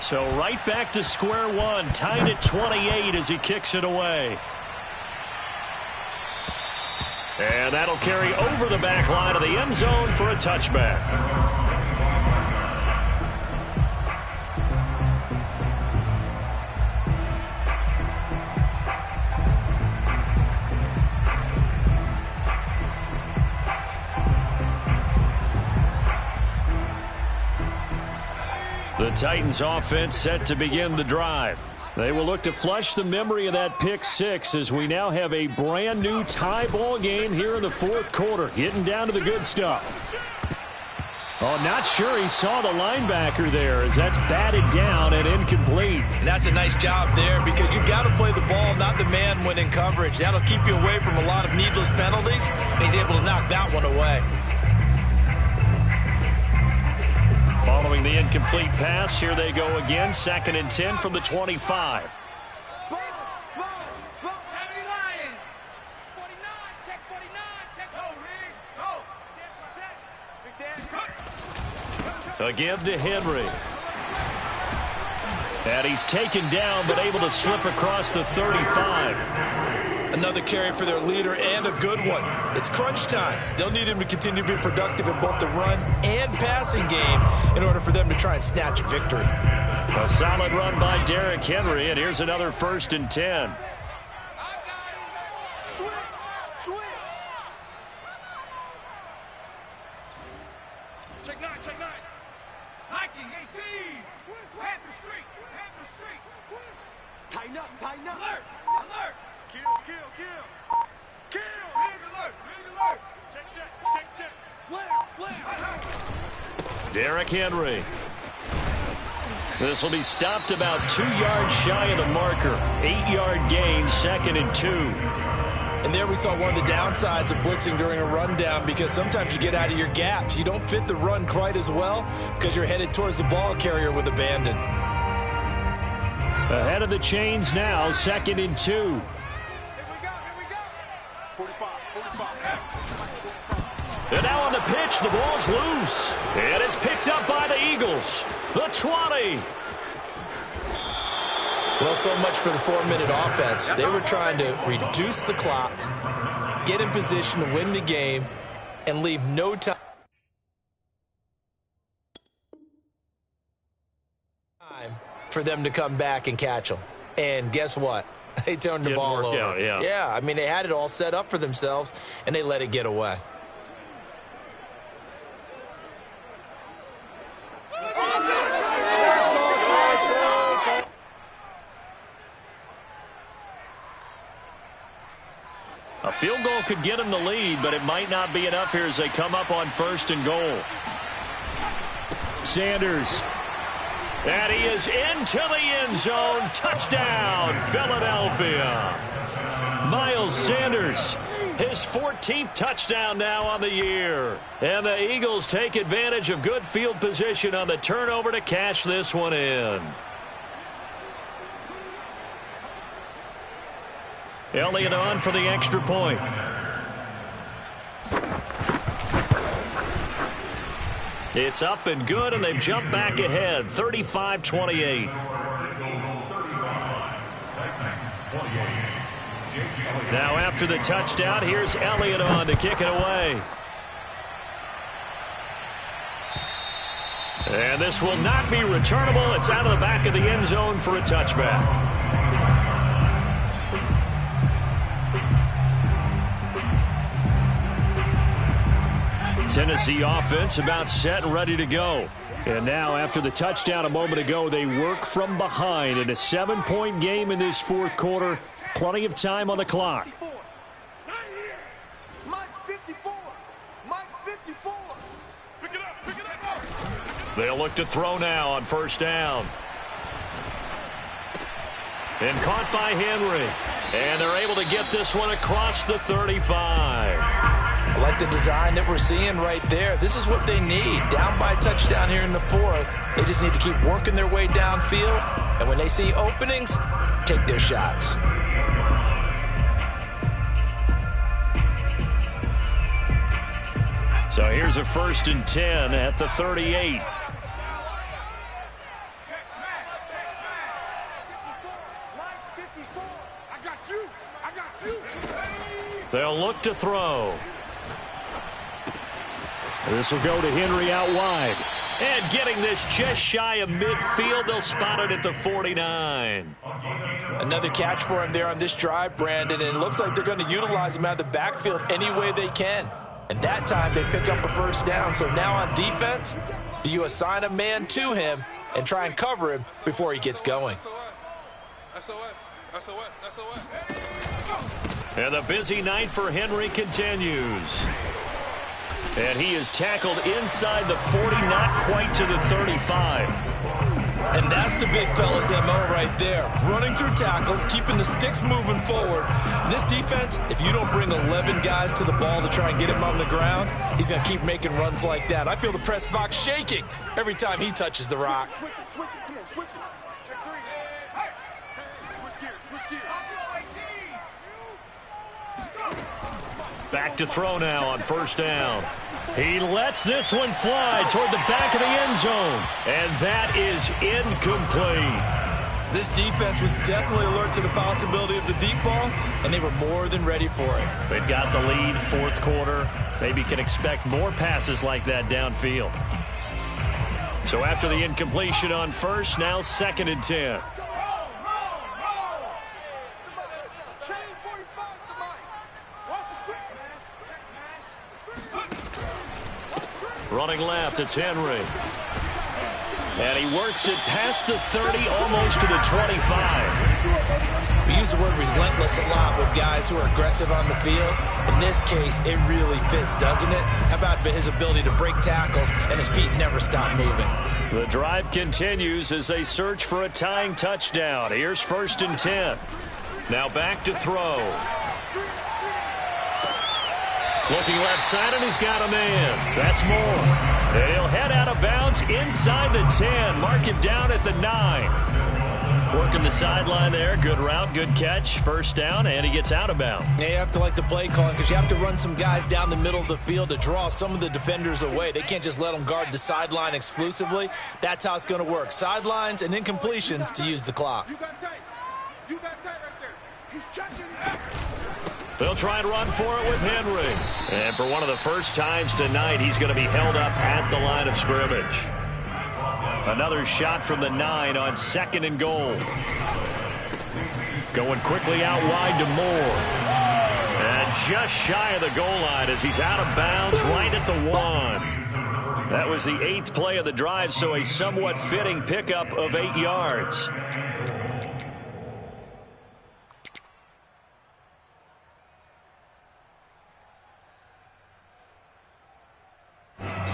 So right back to square one, tied at 28 as he kicks it away. And that'll carry over the back line of the end zone for a touchback. The Titans offense set to begin the drive. They will look to flush the memory of that pick six as we now have a brand new tie ball game here in the fourth quarter. Getting down to the good stuff. Oh, not sure he saw the linebacker there as that's batted down and incomplete. And that's a nice job there because you've got to play the ball, not the man when in coverage. That'll keep you away from a lot of needless penalties, and he's able to knock that one away. Following the incomplete pass, here they go again. 2nd and 10 from the 25. A give to Henry. And he's taken down but able to slip across the 35. Another carry for their leader and a good one. It's crunch time. They'll need him to continue to be productive in both the run and passing game in order for them to try and snatch a victory. A solid run by Derrick Henry, and here's another 1st and 10. Check nine. Hiking 18. Panther Street. Tighten up. Alert. Kill. Big alert. Check. Slam. Derrick Henry. This will be stopped about 2 yards shy of the marker. 8-yard gain, 2nd and 2. And there we saw one of the downsides of blitzing during a rundown because sometimes you get out of your gaps. You don't fit the run quite as well because you're headed towards the ball carrier with abandon. Ahead of the chains now, 2nd and 2. Here we go. 45. And now on the pitch, the ball's loose. And it's picked up by the Eagles. The 20. Well, so much for the 4-minute offense. They were trying to reduce the clock, get in position to win the game, and leave no time for them to come back and catch them. And guess what? They turned the ball over. Out, yeah, I mean, they had it all set up for themselves, and they let it get away. A field goal could get them the lead, but it might not be enough here as they come up on 1st and goal. Sanders. And he is into the end zone. Touchdown, Philadelphia. Miles Sanders, his 14th touchdown now on the year. And the Eagles take advantage of good field position on the turnover to cash this one in. Elliott on for the extra point. It's up and good, and they've jumped back ahead, 35-28. Now after the touchdown, here's Elliott on to kick it away. And this will not be returnable. It's out of the back of the end zone for a touchback. Tennessee offense about set and ready to go. And now after the touchdown a moment ago, they work from behind in a 7-point game in this fourth quarter. Plenty of time on the clock. They'll look to throw now on 1st down. And caught by Henry. And they're able to get this one across the 35. I like the design that we're seeing right there. This is what they need. Down by a touchdown here in the fourth. They just need to keep working their way downfield. And when they see openings, take their shots. So here's a 1st and 10 at the 38. They'll look to throw. This will go to Henry out wide. And getting this just shy of midfield, they'll spot it at the 49. Another catch for him there on this drive, Brandon, and it looks like they're going to utilize him out of the backfield any way they can. And that time they pick up a 1st down. So now on defense, do you assign a man to him and try and cover him before he gets going? And the busy night for Henry continues. And he is tackled inside the 40, not quite to the 35. And that's the big fella's MO right there. Running through tackles, keeping the sticks moving forward. This defense, if you don't bring 11 guys to the ball to try and get him on the ground, he's going to keep making runs like that. I feel the press box shaking every time he touches the rock. Switch it. Check 3. Hey. Switch gears. Back to throw now on 1st down. He lets this one fly toward the back of the end zone. And that is incomplete. This defense was definitely alert to the possibility of the deep ball, and they were more than ready for it. They've got the lead, 4th quarter. Maybe can expect more passes like that downfield. So after the incompletion on 1st, now 2nd and 10. Running left, it's Henry. And he works it past the 30, almost to the 25. We use the word relentless a lot with guys who are aggressive on the field. In this case, it really fits, doesn't it? How about his ability to break tackles and his feet never stop moving? The drive continues as they search for a tying touchdown. Here's 1st and 10. Now back to throw. Looking left side, and he's got a man. That's Moore. And he'll head out of bounds inside the 10. Mark him down at the 9. Working the sideline there. Good route, good catch. 1st down, and he gets out of bounds. Yeah, you have to like the play calling because you have to run some guys down the middle of the field to draw some of the defenders away. They can't just let them guard the sideline exclusively. That's how it's going to work. Sidelines and incompletions to use the clock. You got tight right there. He's checking. They'll try and run for it with Henry. And for one of the first times tonight, he's going to be held up at the line of scrimmage. Another shot from the 9 on 2nd and goal. Going quickly out wide to Moore. And just shy of the goal line as he's out of bounds right at the 1. That was the 8th play of the drive, so a somewhat fitting pickup of 8 yards.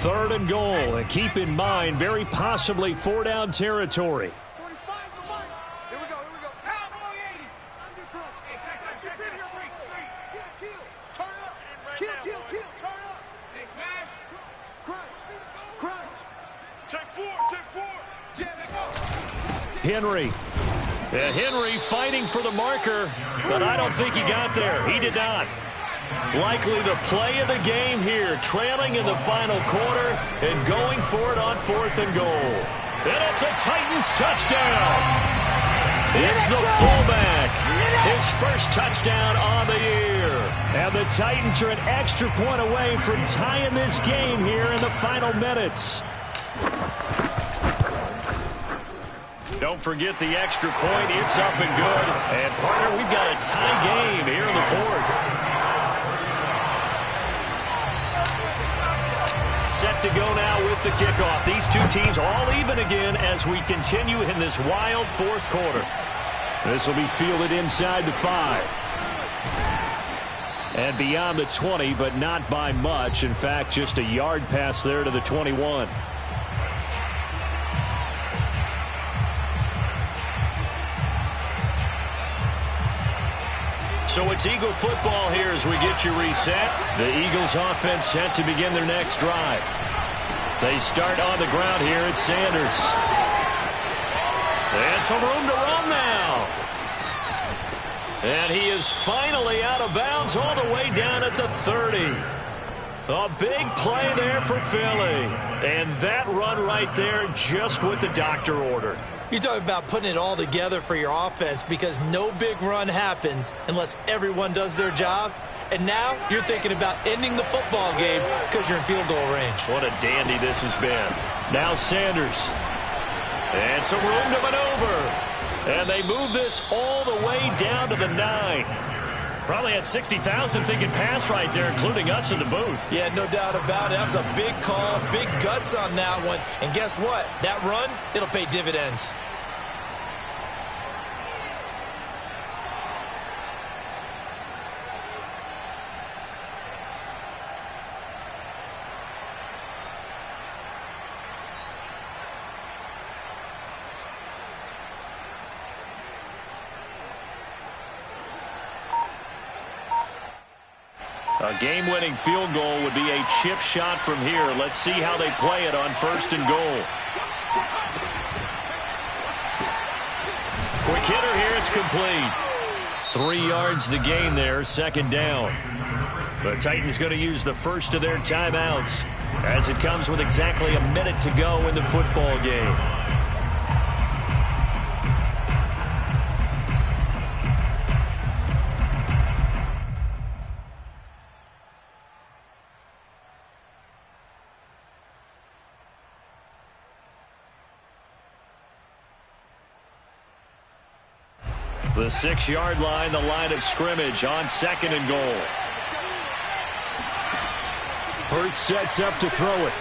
Third and goal, and keep in mind, very possibly 4-down territory. 45's the mark. Here we go. Cowboy 80. Underthrow. Hey, check in here. Kill. Turn it up. Kill. Turn it up. Hey, smash. Crunch. Take four. Jam it go. Henry. And Henry fighting for the marker, but I don't think he got there. He did not. Likely the play of the game here, trailing in the final quarter and going for it on 4th and goal. And it's a Titans touchdown. It's the fullback. His first touchdown on the year. And the Titans are an extra point away from tying this game here in the final minutes. Don't forget the extra point. It's up and good. And, partner, we've got a tie game here in the 4th. Set to go now with the kickoff. These two teams all even again as we continue in this wild 4th quarter. This will be fielded inside the 5. And beyond the 20, but not by much. In fact, just a yard pass there to the 21. So it's Eagle football here as we get you reset. The Eagles offense set to begin their next drive. They start on the ground here at Sanders. And some room to run now. And he is finally out of bounds all the way down at the 30. A big play there for Philly. And that run right there, just what the doctor ordered. You talk about putting it all together for your offense because no big run happens unless everyone does their job. And now you're thinking about ending the football game because you're in field goal range. What a dandy this has been. Now Sanders. And some room to maneuver. And they move this all the way down to the 9. Probably had 60,000 thinking pass right there, including us in the booth. Yeah, no doubt about it. That was a big call, big guts on that one. And guess what? That run, it'll pay dividends. A game-winning field goal would be a chip shot from here. Let's see how they play it on 1st and goal. Quick hitter here. It's complete. 3 yards the gain there. 2nd down. The Titans going to use the first of their timeouts as it comes with exactly a minute to go in the football game. The 6-yard line, the line of scrimmage on 2nd and goal. Hurts sets up to throw it.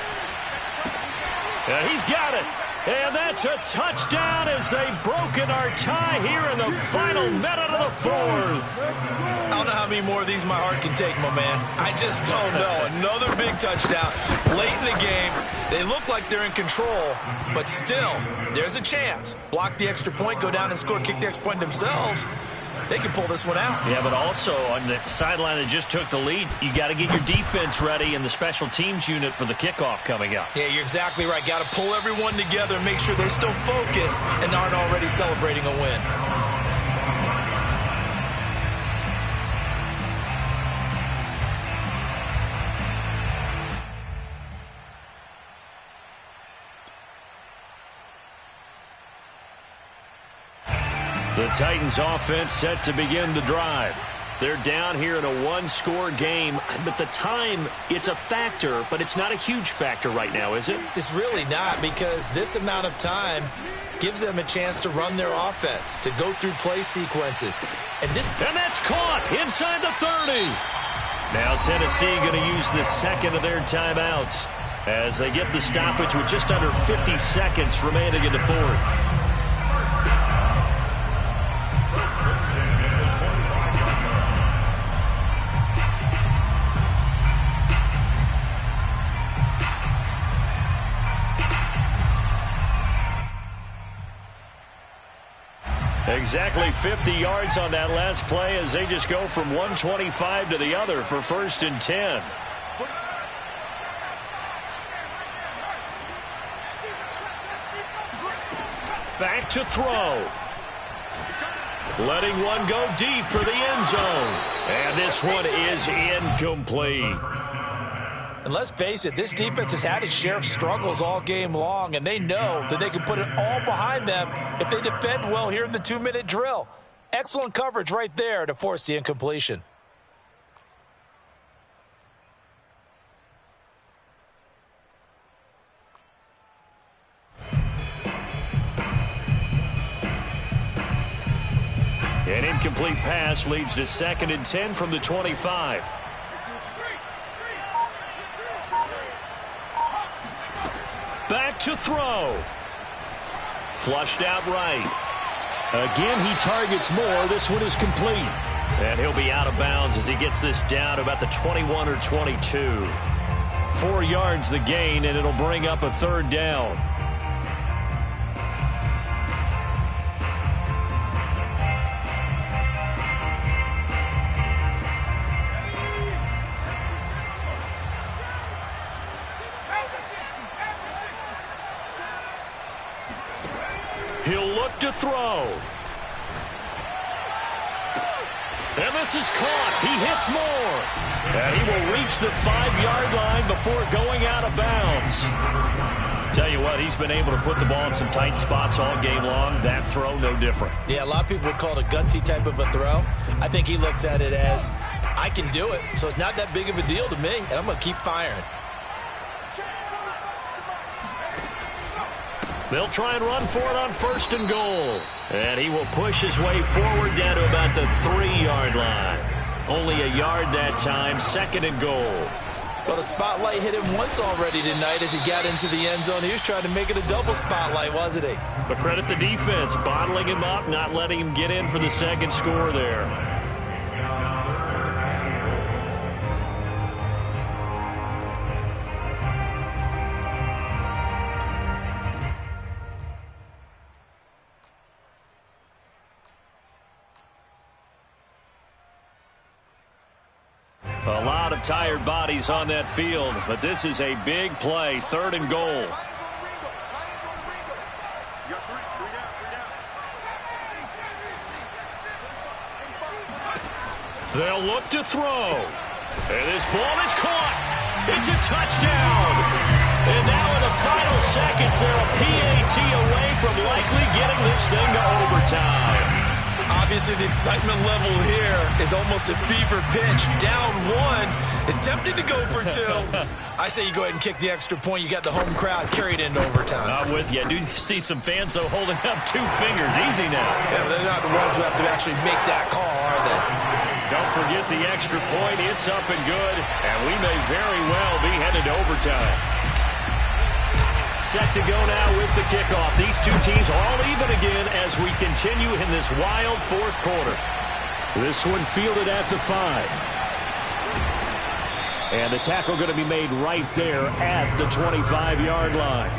And he's got it. And that's a touchdown as they've broken our tie here in the final minute of the 4th. I don't know how many more of these my heart can take, my man. I just don't know. Another big touchdown late in the game. They look like they're in control, but still, there's a chance. Block the extra point, go down and score, kick the extra point themselves. They can pull this one out. Yeah, but also on the sideline that just took the lead, you got to get your defense ready and the special teams unit for the kickoff coming up. Yeah, you're exactly right. Got to pull everyone together and make sure they're still focused and aren't already celebrating a win. The Titans offense set to begin the drive. They're down here in a 1-score game, but the time, it's a factor, but it's not a huge factor right now, is it? It's really not, because this amount of time gives them a chance to run their offense, to go through play sequences. And that's caught inside the 30. Now Tennessee going to use the 2nd of their timeouts as they get the stoppage with just under 50 seconds remaining in the 4th. Exactly 50 yards on that last play as they just go from 125 to the other for 1st and 10. Back to throw. Letting one go deep for the end zone. And this one is incomplete. And let's face it, this defense has had its share of struggles all game long, and they know that they can put it all behind them if they defend well here in the 2-minute drill. Excellent coverage right there to force the incompletion. An incomplete pass leads to 2nd and 10 from the 25. Back to throw. Flushed out right. Again, he targets more. This one is complete. And he'll be out of bounds as he gets this down about the 21 or 22. 4 yards the gain, and it'll bring up a 3rd down. He'll look to throw. And this is caught. He hits more. And he will reach the 5-yard line before going out of bounds. Tell you what, he's been able to put the ball in some tight spots all game long. That throw, no different. Yeah, a lot of people would call it a gutsy type of a throw. I think he looks at it as, I can do it, so it's not that big of a deal to me, and I'm going to keep firing. They'll try and run for it on 1st and goal. And he will push his way forward down to about the 3-yard line. Only a yard that time, 2nd and goal. Well, the spotlight hit him once already tonight as he got into the end zone. He was trying to make it a double spotlight, wasn't he? But credit the defense, bottling him up, not letting him get in for the 2nd score there. A lot of tired bodies on that field, but this is a big play, 3rd and goal. They'll look to throw. And this ball is caught. It's a touchdown. And now in the final seconds, they're a PAT away from likely getting this thing to overtime. Obviously, the excitement level here is almost a fever pitch. Down 1. It's tempting to go for 2. I say you go ahead and kick the extra point. You got the home crowd carried into overtime. I'm with you. I do see some fans, though, holding up 2 fingers. Easy now. Yeah, they're not the ones who have to actually make that call, are they? Don't forget the extra point. It's up and good, and we may very well be headed to overtime. Set to go now with the kickoff. These two teams all even again as we continue in this wild 4th quarter. This one fielded at the 5. And the tackle going to be made right there at the 25-yard line.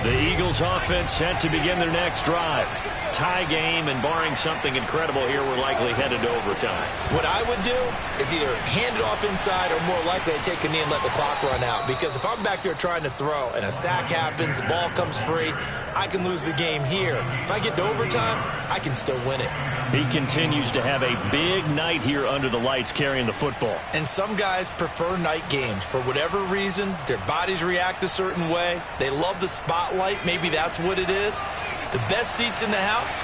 The Eagles offense set to begin their next drive. Tie game, and barring something incredible here, we're likely headed to overtime. What I would do is either hand it off inside or more likely to take a knee and let the clock run out. Because if I'm back there trying to throw and a sack happens, the ball comes free, I can lose the game here. If I get to overtime, I can still win it. He continues to have a big night here under the lights carrying the football. And some guys prefer night games. For whatever reason, their bodies react a certain way. They love the spotlight. Maybe that's what it is. The best seats in the house,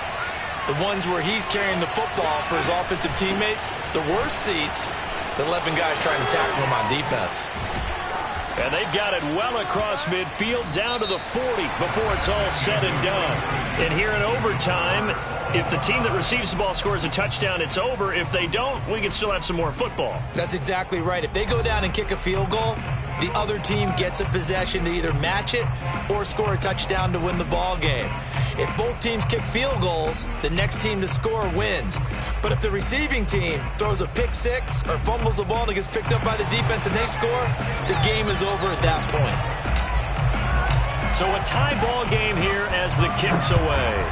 the ones where he's carrying the football for his offensive teammates. The worst seats, the 11 guys trying to tackle him on defense. And they've got it well across midfield down to the 40 before it's all said and done. And here in overtime, if the team that receives the ball scores a touchdown, it's over. If they don't, we can still have some more football. That's exactly right. If they go down and kick a field goal, the other team gets a possession to either match it or score a touchdown to win the ball game. If both teams kick field goals, the next team to score wins. But if the receiving team throws a pick six or fumbles the ball and it gets picked up by the defense and they score, the game is over at that point. So a tie ball game here as the kick's away.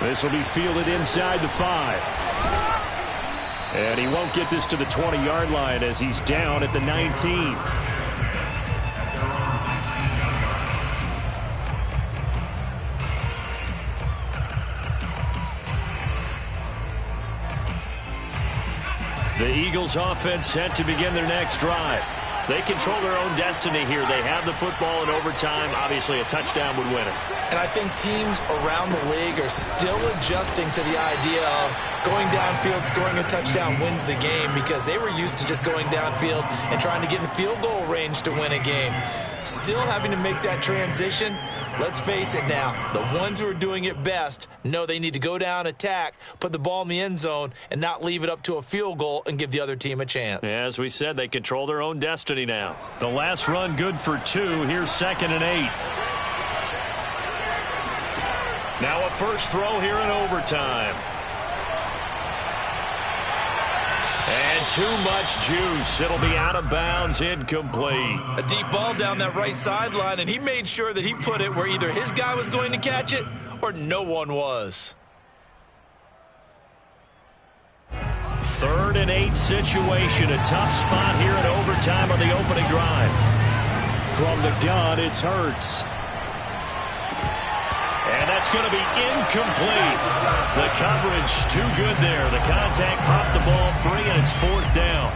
This will be fielded inside the 5. And he won't get this to the 20-yard line as he's down at the 19. The Eagles offense set to begin their next drive. They control their own destiny here. They have the football in overtime. Obviously, a touchdown would win it. And I think teams around the league are still adjusting to the idea of going downfield, scoring a touchdown wins the game, because they were used to just going downfield and trying to get in field goal range to win a game. Still having to make that transition. Let's face it now, the ones who are doing it best know they need to go down, attack, put the ball in the end zone, and not leave it up to a field goal and give the other team a chance. Yeah, as we said, they control their own destiny now. The last run good for 2. Here's 2nd and 8. Now a first throw here in overtime. And too much juice. It'll be out of bounds, incomplete. A deep ball down that right sideline, and he made sure that he put it where either his guy was going to catch it or no one was. 3rd and 8 situation. A tough spot here in overtime on the opening drive. From the gun, it's Hurts. And that's going to be incomplete. The coverage too good there. The contact popped the ball free, and it's 4th down.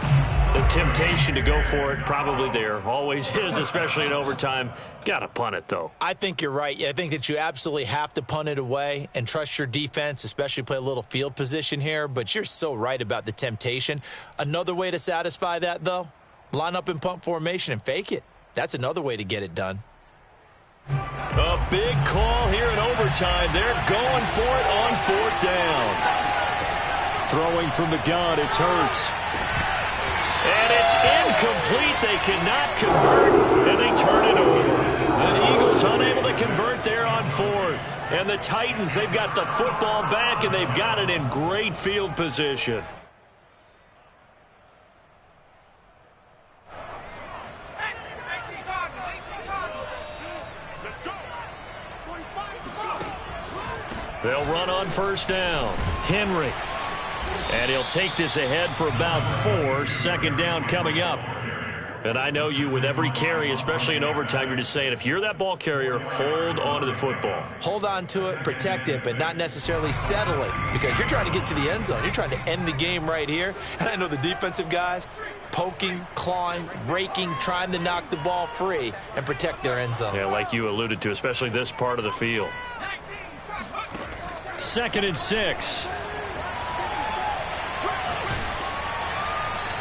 The temptation to go for it probably there. Always is, especially in overtime. Got to punt it, though. I think you're right. I think that you absolutely have to punt it away and trust your defense, especially play a little field position here. But you're so right about the temptation. Another way to satisfy that, though, line up in punt formation and fake it. That's another way to get it done. A big call here in overtime. They're going for it on 4th down. Throwing from the gun, it's Hurts. And it's incomplete. They cannot convert, and they turn it over. The Eagles unable to convert there on 4th. And the Titans, they've got the football back, and they've got it in great field position. They'll run on 1st down. Henry. And he'll take this ahead for about 4. 2nd down coming up. And I know you, with every carry, especially in overtime, you're just saying, if you're that ball carrier, hold on to the football. Hold on to it, protect it, but not necessarily settle it, because you're trying to get to the end zone. You're trying to end the game right here. And I know the defensive guys poking, clawing, raking, trying to knock the ball free and protect their end zone. Yeah, like you alluded to, especially this part of the field. 2nd and 6.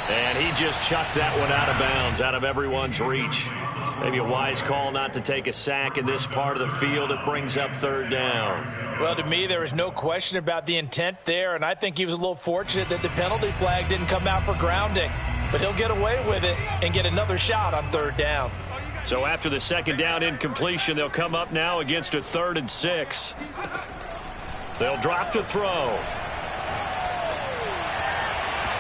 And he just chucked that one out of bounds, out of everyone's reach. Maybe a wise call not to take a sack in this part of the field. It brings up 3rd down. Well, to me, there was no question about the intent there, and I think he was a little fortunate that the penalty flag didn't come out for grounding. But he'll get away with it and get another shot on 3rd down. So after the 2nd down incompletion, they'll come up now against a 3rd and 6. They'll drop to throw.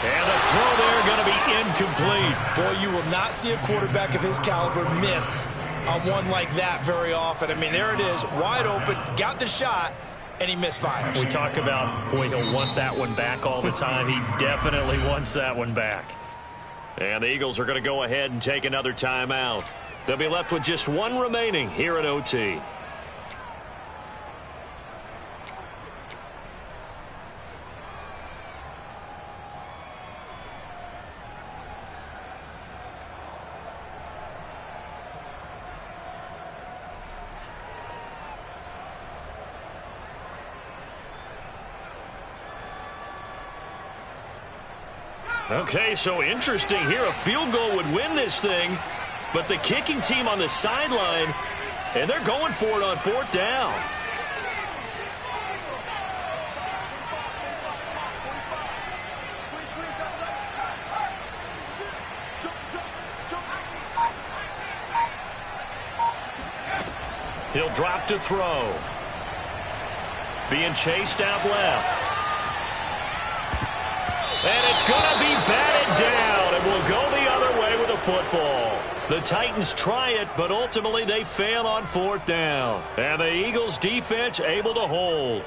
And the throw there going to be incomplete. Boy, you will not see a quarterback of his caliber miss on one like that very often. I mean, there it is, wide open, got the shot, and he misfires. We talk about, boy, he'll want that one back all the time. He definitely wants that one back. And the Eagles are going to go ahead and take another timeout. They'll be left with just one remaining here at OT. Okay, so interesting here. A field goal would win this thing, but the kicking team on the sideline, and they're going for it on 4th down. He'll drop to throw. Being chased out left. And it's going to be batted down, and will go the other way with the football. The Titans try it, but ultimately they fail on 4th down. And the Eagles defense able to hold.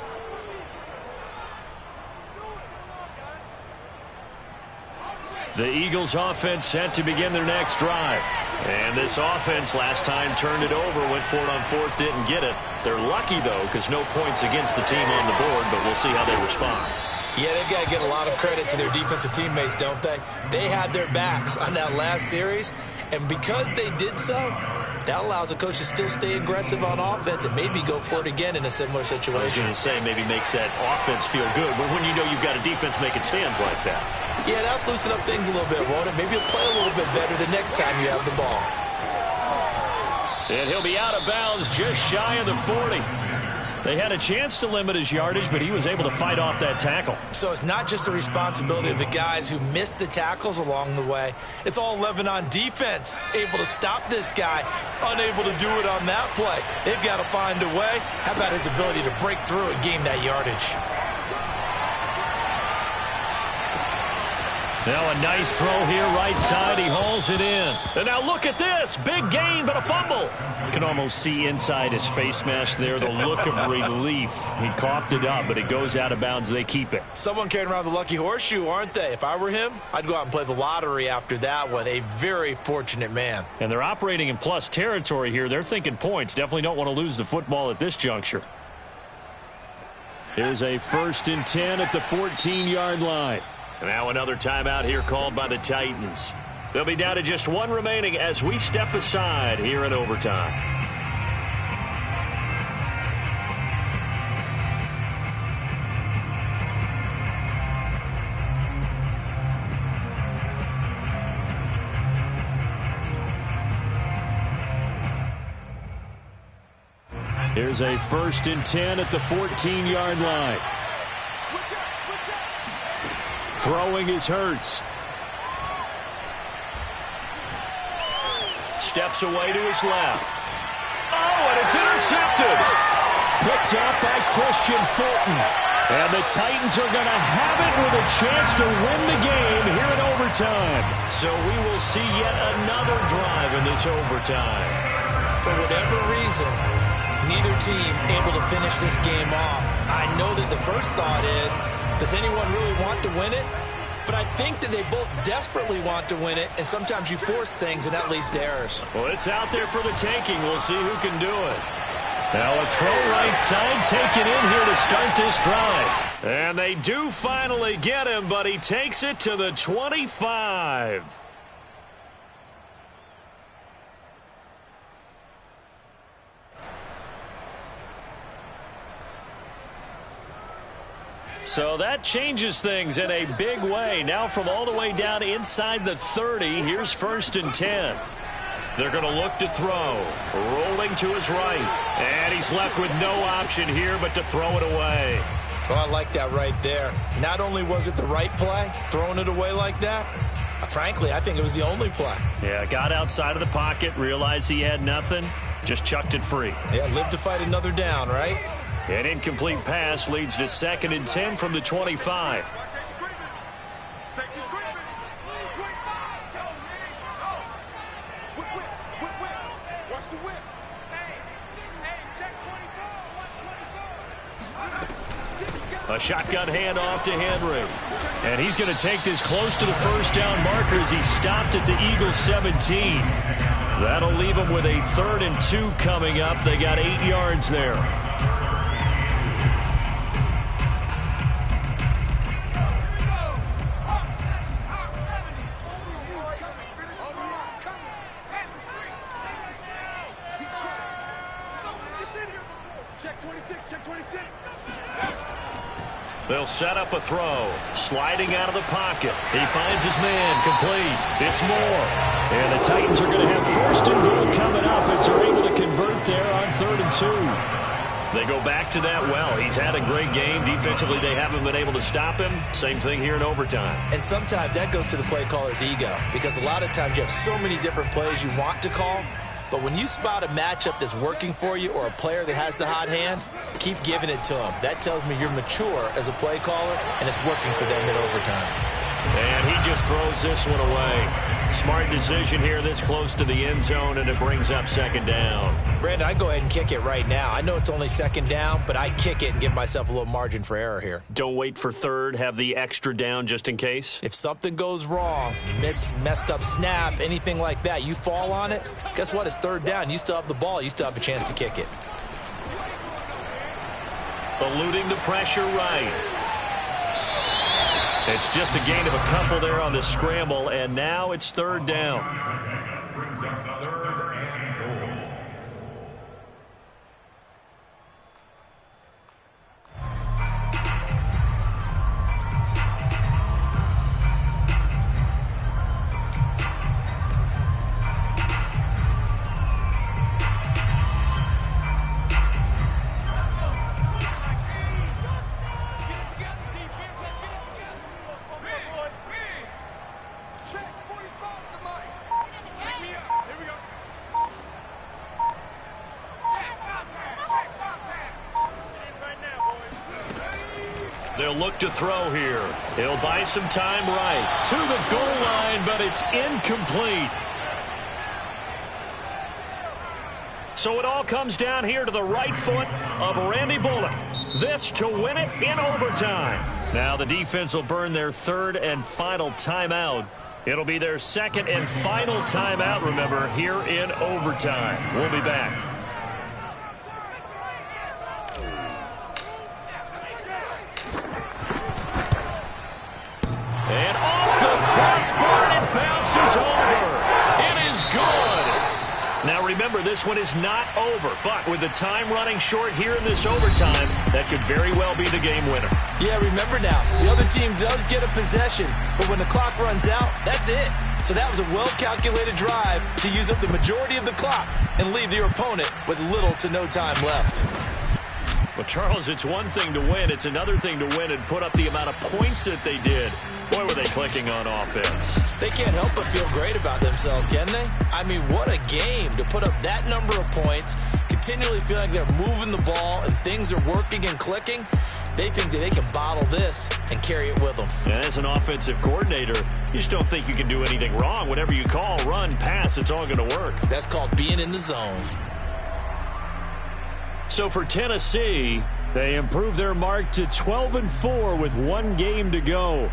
The Eagles offense set to begin their next drive. And this offense last time turned it over, went for it on 4th, didn't get it. They're lucky, though, because no points against the team on the board, but we'll see how they respond. Yeah, they've got to get a lot of credit to their defensive teammates, don't they? They had their backs on that last series, and because they did so, that allows the coach to still stay aggressive on offense and maybe go for it again in a similar situation. I was going to say maybe makes that offense feel good, but when you know you've got a defense making stands like that. Yeah, that'll loosen up things a little bit, won't it? Maybe you'll play a little bit better the next time you have the ball. And he'll be out of bounds just shy of the 40. They had a chance to limit his yardage, but he was able to fight off that tackle. So it's not just the responsibility of the guys who missed the tackles along the way. It's all 11 on defense, able to stop this guy, unable to do it on that play. They've got to find a way. How about his ability to break through and gain that yardage? Now a nice throw here, right side. He hauls it in. And now look at this. Big gain, but a fumble. You can almost see inside his face mask there the look of relief. He coughed it up, but it goes out of bounds. They keep it. Someone carrying around the lucky horseshoe, aren't they? If I were him, I'd go out and play the lottery after that one. A very fortunate man. And they're operating in plus territory here. They're thinking points. Definitely don't want to lose the football at this juncture. Here's a 1st and 10 at the 14-yard line. Now another timeout here called by the Titans. They'll be down to just one remaining as we step aside here in overtime. Here's a 1st and 10 at the 14-yard line. Throwing is Hurts. Steps away to his left. Oh, and it's intercepted. Picked up by Christian Fulton. And the Titans are going to have it with a chance to win the game here in overtime. So we will see yet another drive in this overtime. For whatever reason, neither team able to finish this game off. I know that the first thought is, does anyone really want to win it? But I think that they both desperately want to win it, and sometimes you force things, and that leads to errors. Well, it's out there for the taking. We'll see who can do it. Now a throw right side, taken in here to start this drive. And they do finally get him, but he takes it to the 25. So that changes things in a big way. Now from all the way down inside the 30, here's 1st and 10. They're going to look to throw. Rolling to his right. And he's left with no option here but to throw it away. Well, I like that right there. Not only was it the right play, throwing it away like that, frankly, I think it was the only play. Yeah, got outside of the pocket, realized he had nothing, just chucked it free. Yeah, live to fight another down, right? An incomplete pass leads to 2nd and 10 from the 25. A shotgun handoff to Henry. And he's going to take this close to the first down marker as he stopped at the Eagles 17. That'll leave him with a 3rd and 2 coming up. They got 8 yards there. They'll set up a throw. Sliding out of the pocket. He finds his man. Complete. It's Moore. And the Titans are going to have 1st and goal coming up as they're able to convert there on 3rd and 2. They go back to that well. He's had a great game. Defensively, they haven't been able to stop him. Same thing here in overtime. And sometimes that goes to the play caller's ego, because a lot of times you have so many different plays you want to call. But when you spot a matchup that's working for you or a player that has the hot hand, keep giving it to him. That tells me you're mature as a play caller, and it's working for them in overtime. And he just throws this one away. Smart decision here this close to the end zone, and it brings up 2nd down. Brandon, I'd go ahead and kick it right now. I know it's only 2nd down, but I kick it and give myself a little margin for error here. Don't wait for 3rd. Have the extra down just in case. If something goes wrong, messed up snap, anything like that, you fall on it, guess what? It's 3rd down. You still have the ball. You still have a chance to kick it. Eluding the pressure right. It's just a gain of a couple there on the scramble, and now it's 3rd down. Brings up 3rd and goal. look to throw here. He'll buy some time right to the goal line, but it's incomplete. So it all comes down here to the right foot of Randy Bullock. This to win it in overtime. Now the defense will burn their third and final timeout. It'll be their second and final timeout, remember, here in overtime. We'll be back. And off the crossbar, it bounces over. It is good. Now remember, this one is not over, but with the time running short here in this overtime, that could very well be the game winner. Yeah, remember now, the other team does get a possession, but when the clock runs out, that's it. So that was a well-calculated drive to use up the majority of the clock and leave your opponent with little to no time left. Well, Charles, it's one thing to win. It's another thing to win and put up the amount of points that they did. Boy, were they clicking on offense. They can't help but feel great about themselves, can they? I mean, what a game to put up that number of points, continually feel like they're moving the ball and things are working and clicking. They think that they can bottle this and carry it with them. And as an offensive coordinator, you just don't think you can do anything wrong. Whatever you call, run, pass, it's all going to work. That's called being in the zone. So for Tennessee, they improve their mark to 12-4 with one game to go.